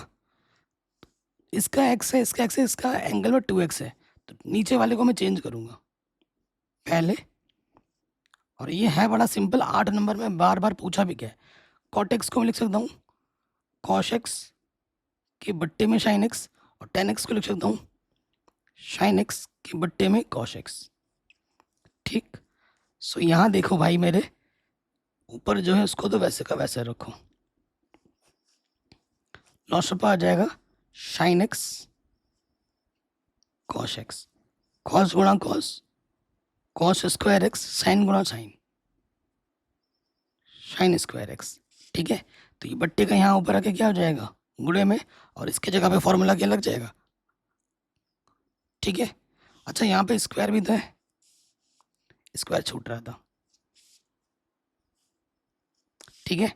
इसका x है, इसका x है, इसका एंगल में 2x है, तो नीचे वाले को मैं चेंज करूँगा पहले। और ये है बड़ा सिंपल, 8 नंबर में बार बार पूछा भी क्या है। cot x को मैं लिख सकता हूँ cos x के बट्टे में sin x, और tan x को लिख सकता हूँ sin x के बट्टे में cos x, ठीक। सो यहाँ देखो भाई, मेरे ऊपर जो है उसको तो वैसे का वैसे रखो, लॉस आ जाएगा sin x cos x, cos गुणा cos स्क्वायर x, sin गुणा sin स्क्वायर x, ठीक है। तो ये बट्टे का यहाँ ऊपर आके क्या हो जाएगा, गुणे में, और इसके जगह पे फॉर्मूला क्या लग जाएगा, ठीक है। अच्छा यहाँ पे स्क्वायर भी तो है, स्क्वायर छूट रहा था, ठीक है।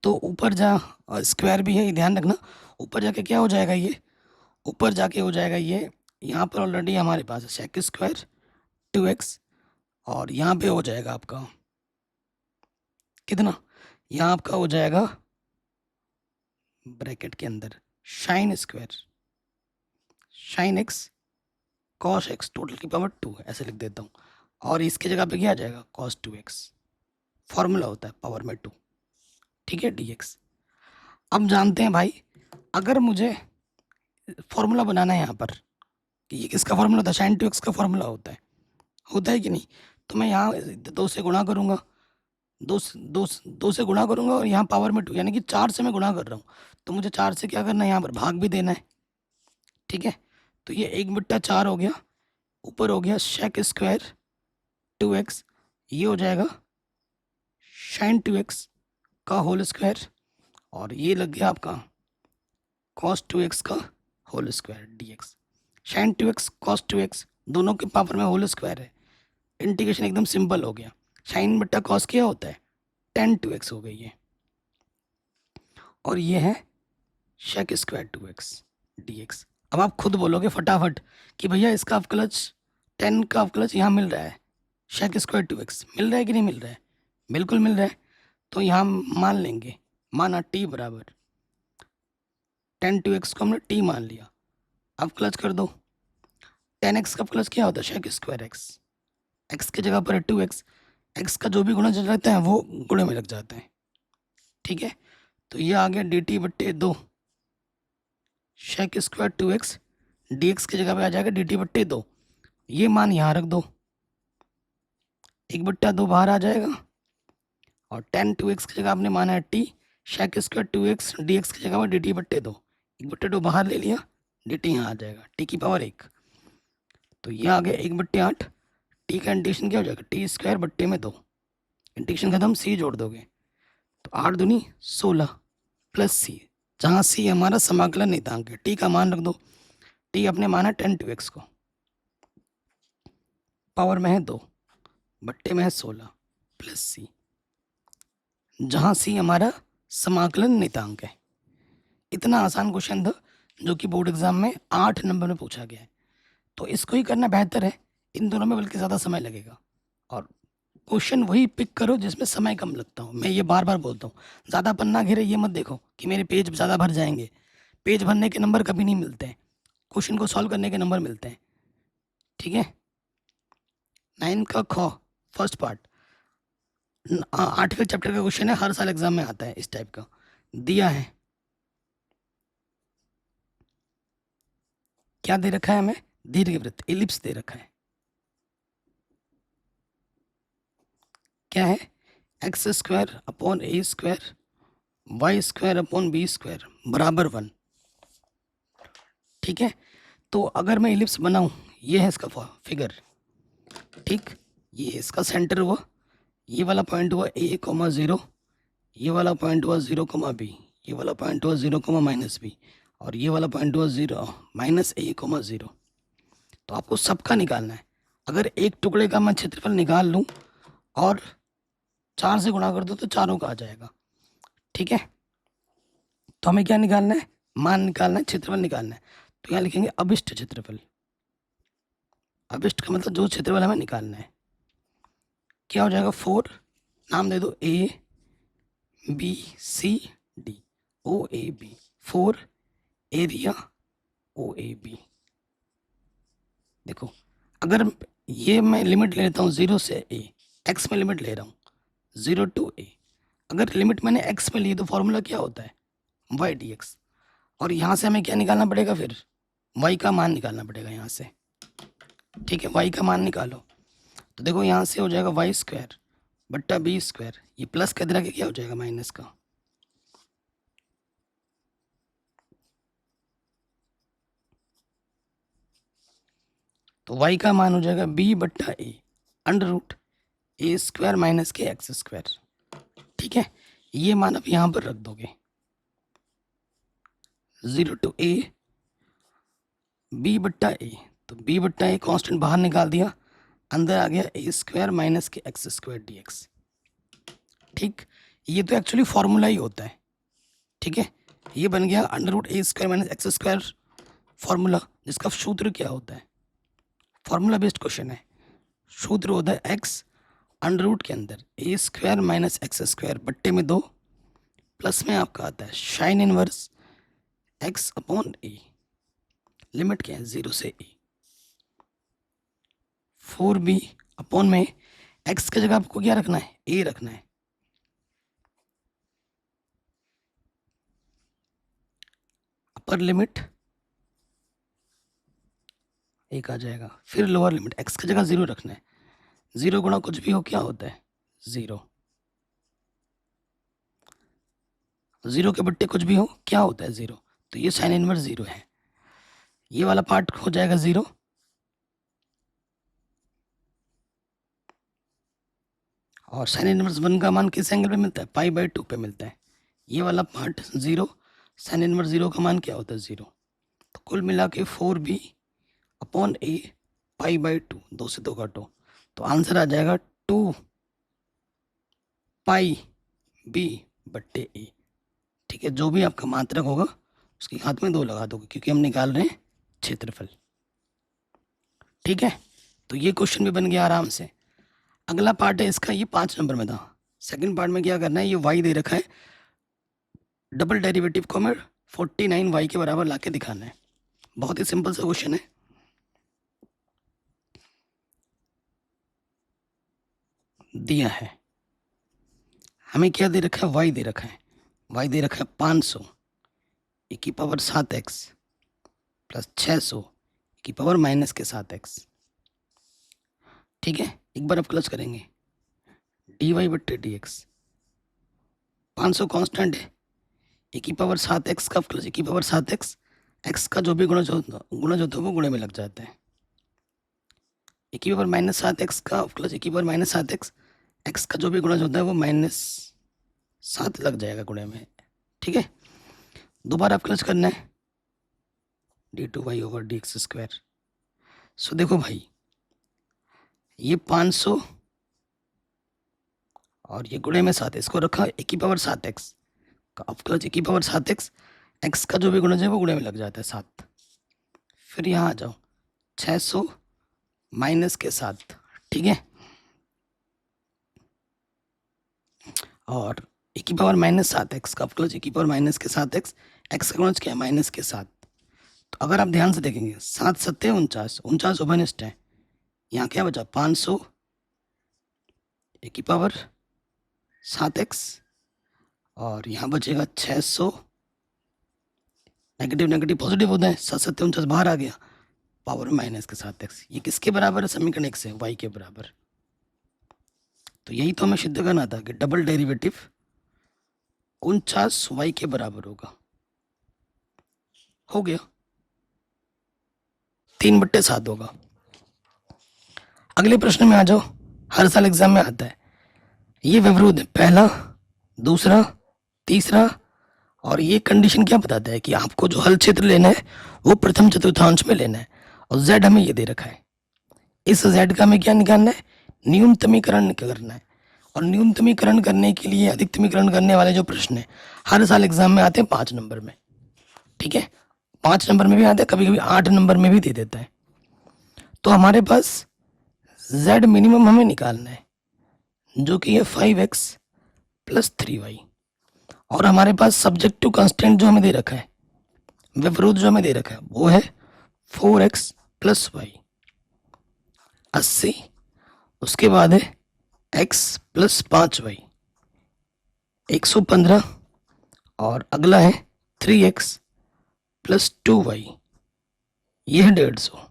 तो ऊपर जा, स्क्वायर भी है, ये ध्यान रखना। ऊपर जाके क्या हो जाएगा, ये ऊपर जाके हो जाएगा ये, यहाँ पर ऑलरेडी हमारे पास है सेक स्क्वायर 2x, और यहाँ पे हो जाएगा आपका कितना, यहाँ आपका हो जाएगा ब्रैकेट के अंदर sine square sin x cos x total की पावर 2, ऐसे लिख देता हूँ। और इसकी जगह पे क्या आ जाएगा cos 2x, फॉर्मूला होता है पावर में 2, ठीक है dx। अब जानते हैं भाई, अगर मुझे फॉर्मूला बनाना है यहाँ पर कि ये किसका फॉर्मूला होता है, साइन 2x का फॉर्मूला होता है कि नहीं, तो मैं यहाँ 2 से गुणा करूँगा, दो से गुणा करूंगा और यहाँ पावर में 2 यानी कि 4 से मैं गुणा कर रहा हूँ, तो मुझे 4 से क्या करना है, यहाँ पर भाग भी देना है, ठीक है। तो ये 1/4 हो गया, ऊपर हो गया शेक स्क्वायर 2x, ये हो जाएगा साइन 2x का होल स्क्वायर, और ये लग गया आपका cos 2x का whole square dx। Sine 2x cos 2x दोनों के पावर में होल स्क्वायर है, इंटीग्रेशन एकदम सिंपल हो गया। साइन बट्टा कॉस क्या होता है, tan 2x हो गई है, और ये है शेक स्क्वायर 2x dx। अब आप खुद बोलोगे फटाफट कि भैया इसका अवकलज 10 का अवकलज यहाँ मिल रहा है, शेक स्क्वायर 2x मिल रहा है कि नहीं मिल रहा है, बिल्कुल मिल रहा है। तो यहाँ मान लेंगे, माना t बराबर tan 2x को हमने t मान लिया, अवकलज कर दो, tan x का अवकलज क्या होता है, शेक स्क्वायर x की जगह पर है 2x, x का जो भी गुणा चल रहता है वो गुणे में लग जाता है, ठीक है। तो ये आ गया dt/2 shake square 2x, dx की जगह पे आ जाएगा dt/2, ये मान यहाँ रख दो, 1/2 बाहर आ जाएगा, और tan 2x की जगह आपने माना है t, shake square 2x dx की जगह पर dt/2, 1/2 बाहर ले लिया, dt यहाँ आ जाएगा t की पावर 1, तो ये आ गया 1/8, t का इंटीग्रेशन क्या हो जाएगा, t स्क्वायर बट्टे में 2, इंटीग्रेशन खत्म, c जोड़ दोगे तो 8 दूनी 16 प्लस c, जहाँ c हमारा समाकलन नियतांक है, t का मान रख दो, t अपने माना tan 2x को, पावर में है 2 बट्टे में है 16 प्लस c, जहाँ c हमारा समाकलन नियतांक है। इतना आसान क्वेश्चन था जो कि बोर्ड एग्जाम में 8 नंबर में पूछा गया है, तो इसको ही करना बेहतर है, इन दोनों में बल्कि ज़्यादा समय लगेगा, और क्वेश्चन वही पिक करो जिसमें समय कम लगता हो। मैं ये बार बार बोलता हूँ, ज़्यादा पन्ना घेरे ये मत देखो कि मेरे पेज ज़्यादा भर जाएंगे, पेज भरने के नंबर कभी नहीं मिलते हैं, क्वेश्चन को सॉल्व करने के नंबर मिलते हैं, ठीक है। 9 का ख फर्स्ट पार्ट 8वें चैप्टर का क्वेश्चन है, हर साल एग्जाम में आता है इस टाइप का, दिया है क्या दे रखा है हमें, दीर्घवृत्त इलिप्स दे रखा है, क्या है x square upon a square y square upon b square बराबर 1, ठीक है। तो अगर मैं इलिप्स बनाऊं, ये है इसका फिगर, ठीक, ये इसका सेंटर हुआ, ये वाला पॉइंट हुआ a,0, ये वाला पॉइंट हुआ 0,b, ये वाला पॉइंट हुआ 0,-b, और ये वाला पॉइंट हुआ 0 -a,0। तो आपको सबका निकालना है। अगर एक टुकड़े का मैं क्षेत्रफल निकाल लूँ और 4 से गुणा कर दूँ तो चारों का आ जाएगा, ठीक है। तो हमें क्या निकालना है, मान निकालना है, क्षेत्रफल निकालना है। तो यहाँ लिखेंगे अभिष्ट क्षेत्रफल, अभिष्ट का मतलब जो क्षेत्रफल हमें निकालना है, क्या हो जाएगा 4, नाम दे दो ABCD OAB, 4 एरिया OAB। देखो अगर ये मैं लिमिट ले लेता हूँ 0 से a, x में लिमिट ले रहा हूँ 0 to a, अगर लिमिट मैंने x में ली तो फॉर्मूला क्या होता है y dx, और यहाँ से हमें क्या निकालना पड़ेगा, फिर y का मान निकालना पड़ेगा यहाँ से, ठीक है। y का मान निकालो तो देखो यहाँ से हो जाएगा वाई स्क्वायर बट्टा बी स्क्वायर, ये प्लस का इधर के क्या हो जाएगा माइनस का, तो y का मान हो जाएगा b बट्टा A under root a square minus के एक्स स्क्वायर, ठीक है। ये मान अब यहाँ पर रख दोगे 0 to a b बट्टा ए, तो b बट्टा ए कॉन्स्टेंट बाहर निकाल दिया, अंदर आ गया ए स्क्वायर माइनस के एक्स स्क्वायर डी एक्स, ठीक। ये तो एक्चुअली फॉर्मूला ही होता है, ठीक है। ये बन गया under root a square minus x square formula, जिसका सूत्र क्या होता है, फॉर्मूला बेस्ड क्वेश्चन है, सूत्र होता है एक्स अंडर रूट के अंदर ए स्क्वायर माइनस एक्स स्क्वायर बट्टे में 2, प्लस में आपका आता है साइन इनवर्स एक्स अपॉन ए, लिमिट क्या है 0 से ए, 4b अपॉन में एक्स की जगह आपको क्या रखना है, ए रखना है। अपर लिमिट एक आ जाएगा, फिर लोअर लिमिट एक्स की जगह 0 रखना है। 0 गुणा कुछ भी हो क्या होता है, 0। 0 के बट्टे कुछ भी हो क्या होता है, 0। तो ये साइन इनवर्स 0 है, ये वाला पार्ट हो जाएगा 0। और साइन इनवर्स 1 का मान किस एंगल पे मिलता है, पाई/2 पे मिलता है। ये वाला पार्ट 0, साइन इनवर्स 0 का मान क्या होता है, 0। तो कुल मिला के 4b अपॉन ए पाई/2, 2 से 2 काटो तो आंसर आ जाएगा 2 पाई बी बट्टे ए। ठीक है, जो भी आपका मात्रक होगा उसके हाथ में 2 लगा दोगे क्योंकि हम निकाल रहे हैं क्षेत्रफल। ठीक है, तो ये क्वेश्चन भी बन गया आराम से। अगला पार्ट है इसका, ये 5 नंबर में था। सेकंड पार्ट में क्या करना है, ये y दे रखा है, डबल डेरिवेटिव को हमें 49y के बराबर लाके दिखाना है। बहुत ही सिंपल सा क्वेश्चन है। दिया है हमें क्या दे रखा है, y दे रखा है, y दे रखा है 500 e की पावर 7x प्लस 600 e की पावर माइनस के 7x। ठीक है, एक बार अवकलज करेंगे dy बट्टे dx। 500 कांस्टेंट है, ए की पावर 7x का अवकलज ए की पावर 7x, x का जो भी गुणज होता है वो गुणे में लग जाता है। ए की पावर माइनस 7x का अवकलज ए की पावर माइनस 7x, x का जो भी गुणज होता है वो -7 लग जाएगा गुणे में। ठीक है, दोबारा अवकलज करना है d2y/dx²। सो देखो भाई, ये 500 और ये गुणे में 7, इसको रखा ए की पावर 7x का अवकलज ए की पावर 7x, x का जो भी गुणज है वो गुणे में लग जाता है 7। फिर यहाँ आ जाओ 600 माइनस के 7। ठीक है, और ए की पावर -7x का अवकलज ए की पावर माइनस के 7x, x का गुणज क्या है, माइनस के 7। तो अगर आप ध्यान से देखेंगे 7 7 49, 49 उभयनिष्ठ है। यहाँ क्या बचा 500 ए की पावर 7x और यहाँ बचेगा 600, नेगेटिव नेगेटिव पॉजिटिव होता है, 7 7 49 बाहर आ गया, पावर माइनस के 7x। ये किसके बराबर है, समीकरण 1 से y के बराबर। तो यही तो हमें सिद्ध करना था कि डबल डेरिवेटिव 49 y के बराबर होगा। हो गया, 3/7 होगा। अगले प्रश्न में आ जाओ, हर साल एग्जाम में आता है। ये व्यवरोध है, पहला, दूसरा, तीसरा, और ये कंडीशन क्या बताता है कि आपको जो हल क्षेत्र लेना है वो प्रथम चतुर्थांश में लेना है। और z हमें ये दे रखा है, इस z का हमें क्या निकालना है, न्यूनतमीकरण करना है। और न्यूनतमीकरण करने के लिए अधिकतमीकरण करने वाले जो प्रश्न है हर साल एग्जाम में आते हैं 5 नंबर में। ठीक है, 5 नंबर में भी आते हैं, कभी कभी 8 नंबर में भी दे देता है। तो हमारे पास z मिनिमम हमें निकालना है जो कि है 5x प्लस 3y। और हमारे पास सब्जेक्टिव कांस्टेंट जो हमें दे रखा है, व्यवरोध जो हमें दे रखा है वो है 4x प्लस वाई 80। उसके बाद है x प्लस 5y 115। और अगला है 3x प्लस 2y, ये है 150।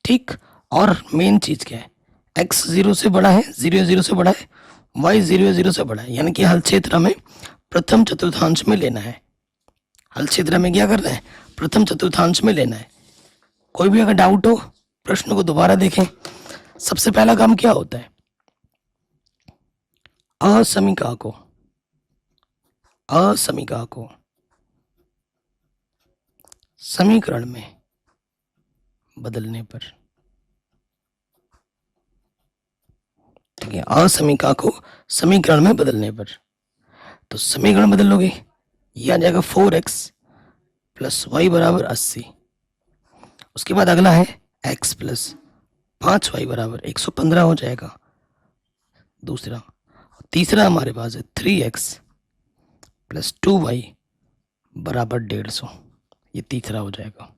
ठीक, और मेन चीज क्या है, x 0 से बड़ा है, 0 से बड़ा है, y 0 से बड़ा है, यानी कि हल क्षेत्र में प्रथम चतुर्थांश में लेना है। हल क्षेत्र में क्या करना है, प्रथम चतुर्थांश में लेना है। कोई भी अगर डाउट हो प्रश्न को दोबारा देखें। सबसे पहला काम क्या होता है, असमीका को समीकरण में बदलने पर। ठीक है, असमीका को समीकरण में बदलने पर, तो समीकरण बदल लोगे, ये आ जाएगा 4x प्लस वाई बराबर 80। उसके बाद अगला है x प्लस 5y बराबर 115 हो जाएगा दूसरा। तीसरा हमारे पास है 3x प्लस 2y बराबर 150, ये तीसरा हो जाएगा।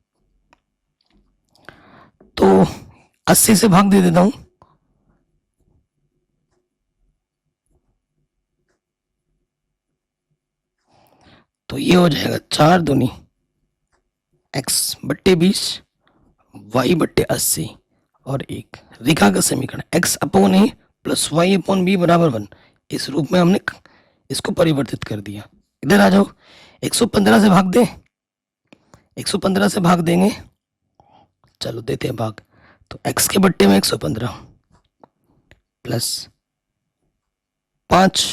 तो 80 से भाग दे देता हूं, तो ये हो जाएगा 4 दूनी x बट्टे 20 y बट्टे 80 और एक रेखा का समीकरण x अपॉन ए प्लस वाई अपॉन बी बराबर 1, इस रूप में हमने इसको परिवर्तित कर दिया। इधर आ जाओ, 115 से भाग दे, 115 से भाग देंगे, चलो देते हैं भाग। तो x के बट्टे में 115 प्लस 5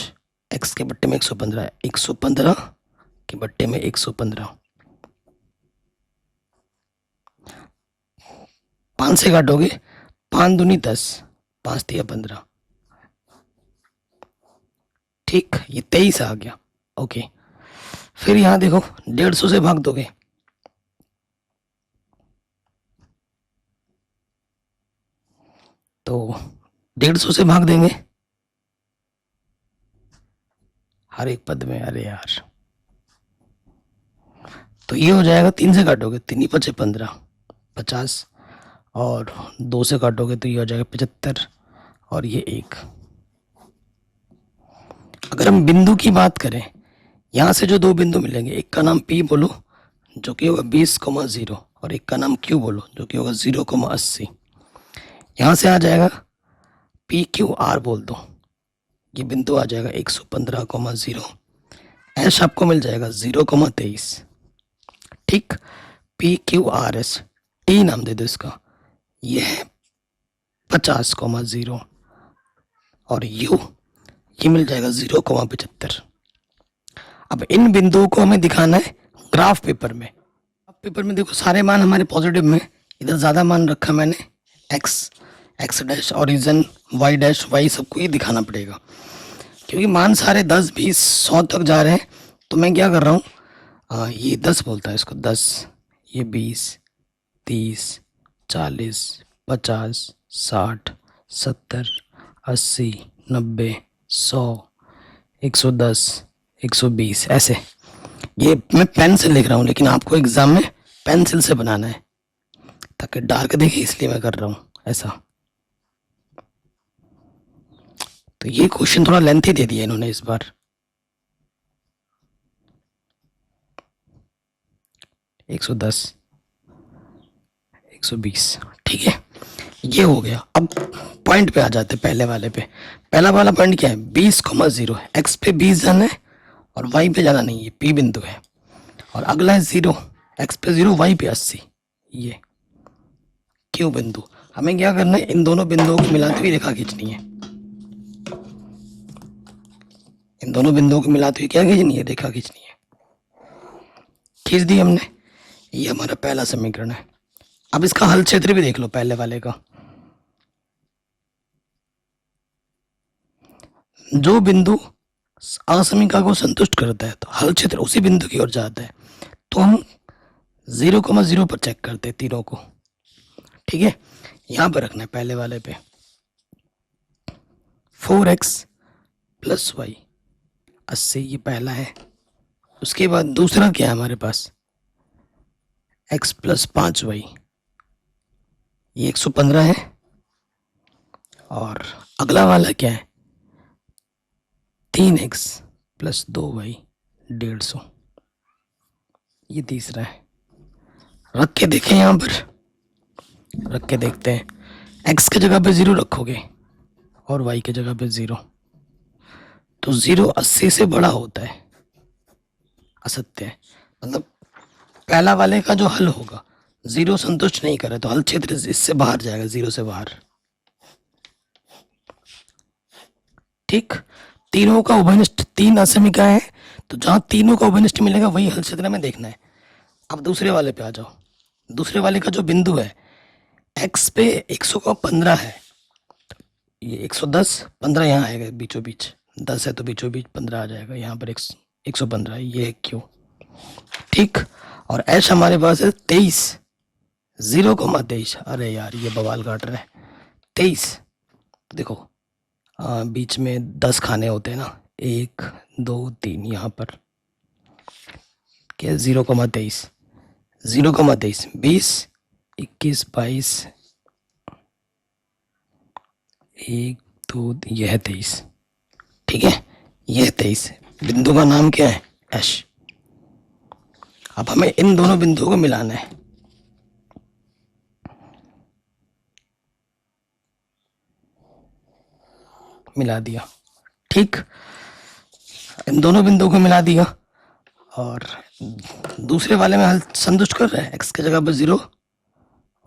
x के बट्टे में 115, 115 के बट्टे में 115, 5 से काटोगे, 5 दूनी 10, 5 तिया 15, ठीक, ये 23 आ गया। ओके, फिर यहां देखो 150 से भाग दोगे, तो 150 से भाग देंगे हर एक पद में, अरे यार, तो ये हो जाएगा 3 से काटोगे, 3 5 15, 50 और 2 से काटोगे तो ये हो जाएगा 75 और ये 1। अगर हम बिंदु की बात करें, यहाँ से जो 2 बिंदु मिलेंगे, एक का नाम P बोलो जो कि होगा 20,0 और एक का नाम Q बोलो जो कि होगा 0,80। यहाँ से आ जाएगा PQR बोल दो, ये बिंदु आ जाएगा 115,0। ऐश आपको मिल जाएगा 0,23, ठीक। PQRS, T नाम दे दो इसका, ये है 50,0 और U ये मिल जाएगा 0,75। अब इन बिंदुओं को हमें दिखाना है ग्राफ पेपर में। अब पेपर में देखो सारे मान हमारे पॉजिटिव में, इधर ज़्यादा मान रखा मैंने, x dash origin y dash y सबको ये दिखाना पड़ेगा, क्योंकि मान सारे 10 20 100 तक जा रहे हैं। तो मैं क्या कर रहा हूँ, ये 10 बोलता है इसको 10, ये 20 30 40 50 60 70 80 90 100 110 120 ऐसे। ये मैं पेन से लिख रहा हूँ, लेकिन आपको एग्जाम में पेंसिल से बनाना है ताकि डार्क दिखे, इसलिए मैं कर रहा हूँ ऐसा। तो ये क्वेश्चन थोड़ा लेंथी दे दिया इन्होंने इस बार। 110 120, ठीक है, ये हो गया। अब पॉइंट पे आ जाते, पहले वाले पे। पहला वाला पॉइंट क्या है, 20,0 है, x पे 20 जाना है और y पे जाना नहीं है, P बिंदु है। और अगला है 0, x पे 0 y पे 80, ये Q बिंदु। हमें क्या करना है, इन दोनों बिंदुओं को मिलाती हुई रेखा खींचनी है, इन दोनों बिंदुओं को मिलाते हुए क्या खींचनी है, रेखा खींचनी है। खींच दी हमने, ये हमारा पहला समीकरण है। अब इसका हल क्षेत्र भी देख लो पहले वाले का। जो बिंदु असमीका को संतुष्ट करता है तो हल क्षेत्र उसी बिंदु की ओर जाता है। तो हम 0,0 पर चेक करते हैं तीनों को, ठीक है। यहां पर रखना है पहले वाले पे 4x प्लस वाई 80, ये पहला है। उसके बाद दूसरा क्या है हमारे पास, x प्लस 5y, ये 115 है। और अगला वाला क्या है, 3x प्लस 2y 150, ये तीसरा है। रख के देखें, यहाँ पर रख के देखते हैं। x की जगह पे 0 रखोगे और y की जगह पे 0, तो 0 80 से बड़ा होता है, असत्य है। मतलब पहला वाले का जो हल होगा 0 संतुष्ट नहीं करे तो हल क्षेत्र इससे बाहर जाएगा, 0 से बाहर, ठीक। तीनों का उभयनिष्ठ, 3 असमीका है, तो जहां तीनों का उभयनिष्ठ मिलेगा वही हल क्षेत्र में देखना है। अब दूसरे वाले पे आ जाओ। दूसरे वाले का जो बिंदु है, x पे 115 है, ये 110, 15 यहाँ आएगा बीचों बीच, 10 है तो बीचों बीच 15 आ जाएगा, यहाँ पर 115, ये क्यों, ठीक। और एच हमारे पास है 23, 0,23, अरे यार ये बवाल काट रहा है। 23 देखो, बीच में 10 खाने होते हैं ना, 1 2 3, यहाँ पर क्या 0,23, 0,23 20 21 22 1 2 यह है 23, ठीक है, यह है 23। बिंदु का नाम क्या है? एश। अब हमें इन दोनों बिंदुओं को मिलाना है। मिला दिया, ठीक, इन दोनों बिंदुओं को मिला दिया। और दूसरे वाले में हल संतुष्ट कर रहा है, एक्स की जगह पर 0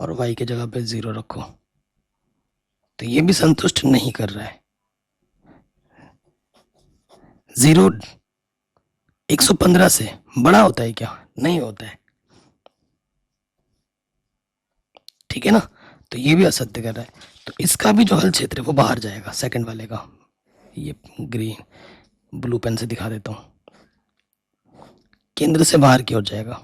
और वाई की जगह पर 0 रखो, तो ये भी संतुष्ट नहीं कर रहा है। 0 115 से बड़ा होता है क्या? नहीं होता है, ठीक है ना, तो ये भी असत्य कर रहा है। तो इसका भी जो हल क्षेत्र है वो बाहर जाएगा, सेकंड वाले का। ये ग्रीन ब्लू पेन से दिखा देता हूँ, केंद्र से बाहर की ओर जाएगा।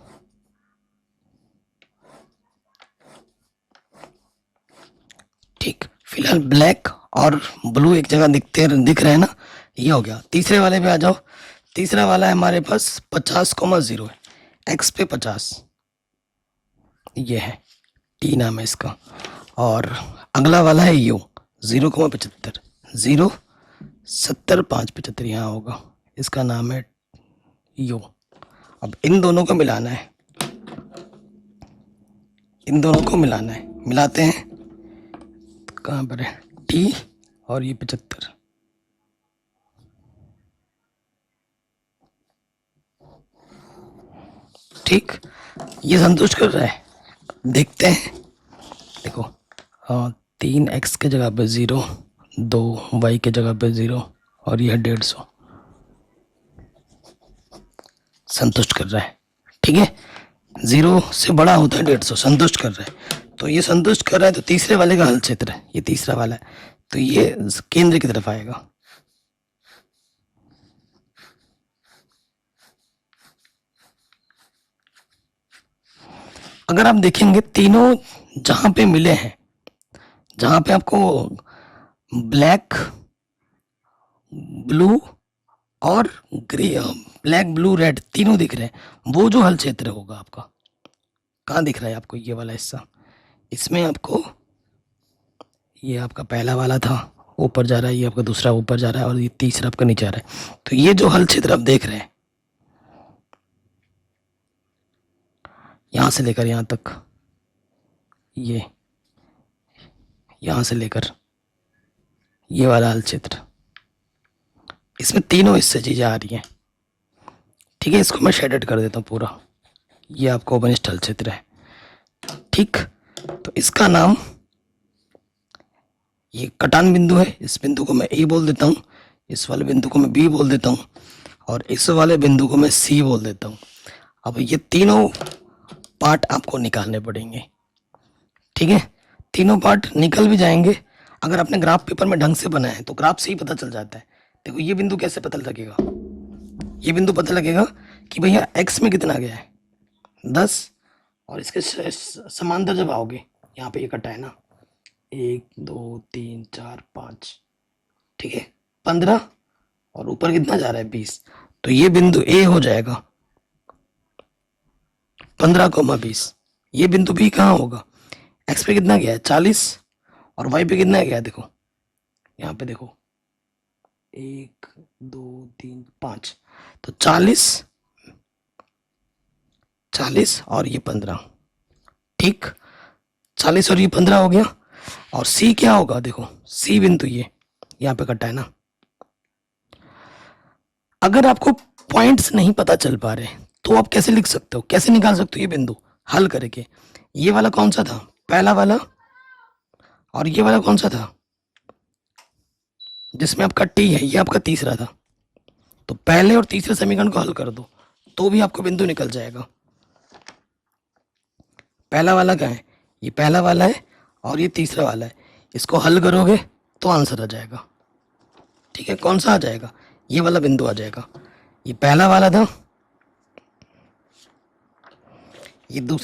ठीक, फिलहाल ब्लैक और ब्लू एक जगह दिख रहे हैं ना, ये हो गया। तीसरे वाले पे आ जाओ। तीसरा वाला है हमारे पास 50,0 है, एक्स पे 50, ये है, टी नाम है इसका। और अगला वाला है यू 0,75, 0 70 5 75 यहाँ होगा, इसका नाम है यू। अब इन दोनों को मिलाना है, इन दोनों को मिलाना है, मिलाते हैं। कहाँ पर है? टी और ये 75, ठीक, ये संतुष्ट कर रहा है। देखते हैं, देखो 3x के जगह पे 0, 2y के जगह पे 0 और यह 150 संतुष्ट कर रहा है, ठीक है। 0 से बड़ा होता है 150, संतुष्ट कर रहा है। तो ये संतुष्ट कर रहा है, तो तीसरे वाले का हल क्षेत्र है, ये तीसरा वाला है, तो ये केंद्र की तरफ आएगा। अगर आप देखेंगे तीनों जहां पे मिले हैं, जहां पे आपको ब्लैक ब्लू और ग्रे, ब्लैक ब्लू रेड तीनों दिख रहे हैं, वो जो हल क्षेत्र होगा आपका, कहाँ दिख रहा है आपको? ये वाला हिस्सा, इसमें आपको, ये आपका पहला वाला था ऊपर जा रहा है, ये आपका दूसरा ऊपर जा रहा है और ये तीसरा आपका नीचे आ रहा है। तो ये जो हल क्षेत्र आप देख रहे हैं, यहां से लेकर यहां तक, ये यहां से लेकर ये वाला हल क्षेत्र, इसमें तीनों हिस्से चीजें आ रही हैं, ठीक है। इसको मैं शेडेड कर देता हूँ पूरा, ये आपका ओपनिस्ट हल क्षेत्र है, ठीक। तो इसका नाम, ये कटान बिंदु है, इस बिंदु को मैं ए बोल देता हूँ, इस वाले बिंदु को मैं बी बोल देता हूँ और इस वाले बिंदु को मैं सी बोल देता हूँ। अब ये तीनों पार्ट आपको निकालने पड़ेंगे, ठीक है। तीनों पार्ट निकल भी जाएंगे अगर आपने ग्राफ पेपर में ढंग से बनाया है, तो ग्राफ से ही पता चल जाता है। देखो ये बिंदु कैसे पता लगेगा? ये बिंदु पता लगेगा कि भैया एक्स में कितना गया है 10, और इसके समांतर जब आओगे, यहाँ पे ये कटा है ना, 1 2 3 4 5, ठीक है, 15, और ऊपर कितना जा रहा है 20, तो ये बिंदु ए हो जाएगा 15,20। ये बिंदु बी कहाँ होगा? एक्स पे कितना गया है 40 और वाई पे कितना गया है, देखो यहाँ पे देखो 1 2 3 5, तो 40 40 और ये 15, ठीक, 40 और ये 15 हो गया। और सी क्या होगा? देखो सी बिंदु ये यहाँ पे कटा है ना। अगर आपको पॉइंट्स नहीं पता चल पा रहे तो आप कैसे लिख सकते हो, कैसे निकाल सकते हो ये बिंदु हल करके? ये वाला कौन सा था? पहला वाला। और ये वाला कौन सा था जिसमें आपका टी है? ये आपका तीसरा था। तो पहले और तीसरे समीकरण को हल कर दो तो भी आपको बिंदु निकल जाएगा। पहला वाला कहाँ है? ये पहला वाला है और ये तीसरा वाला है, इसको हल करोगे तो आंसर आ जाएगा, ठीक है। कौन सा आ जाएगा? ये वाला बिंदु आ जाएगा। ये पहला वाला था, ये दूसरा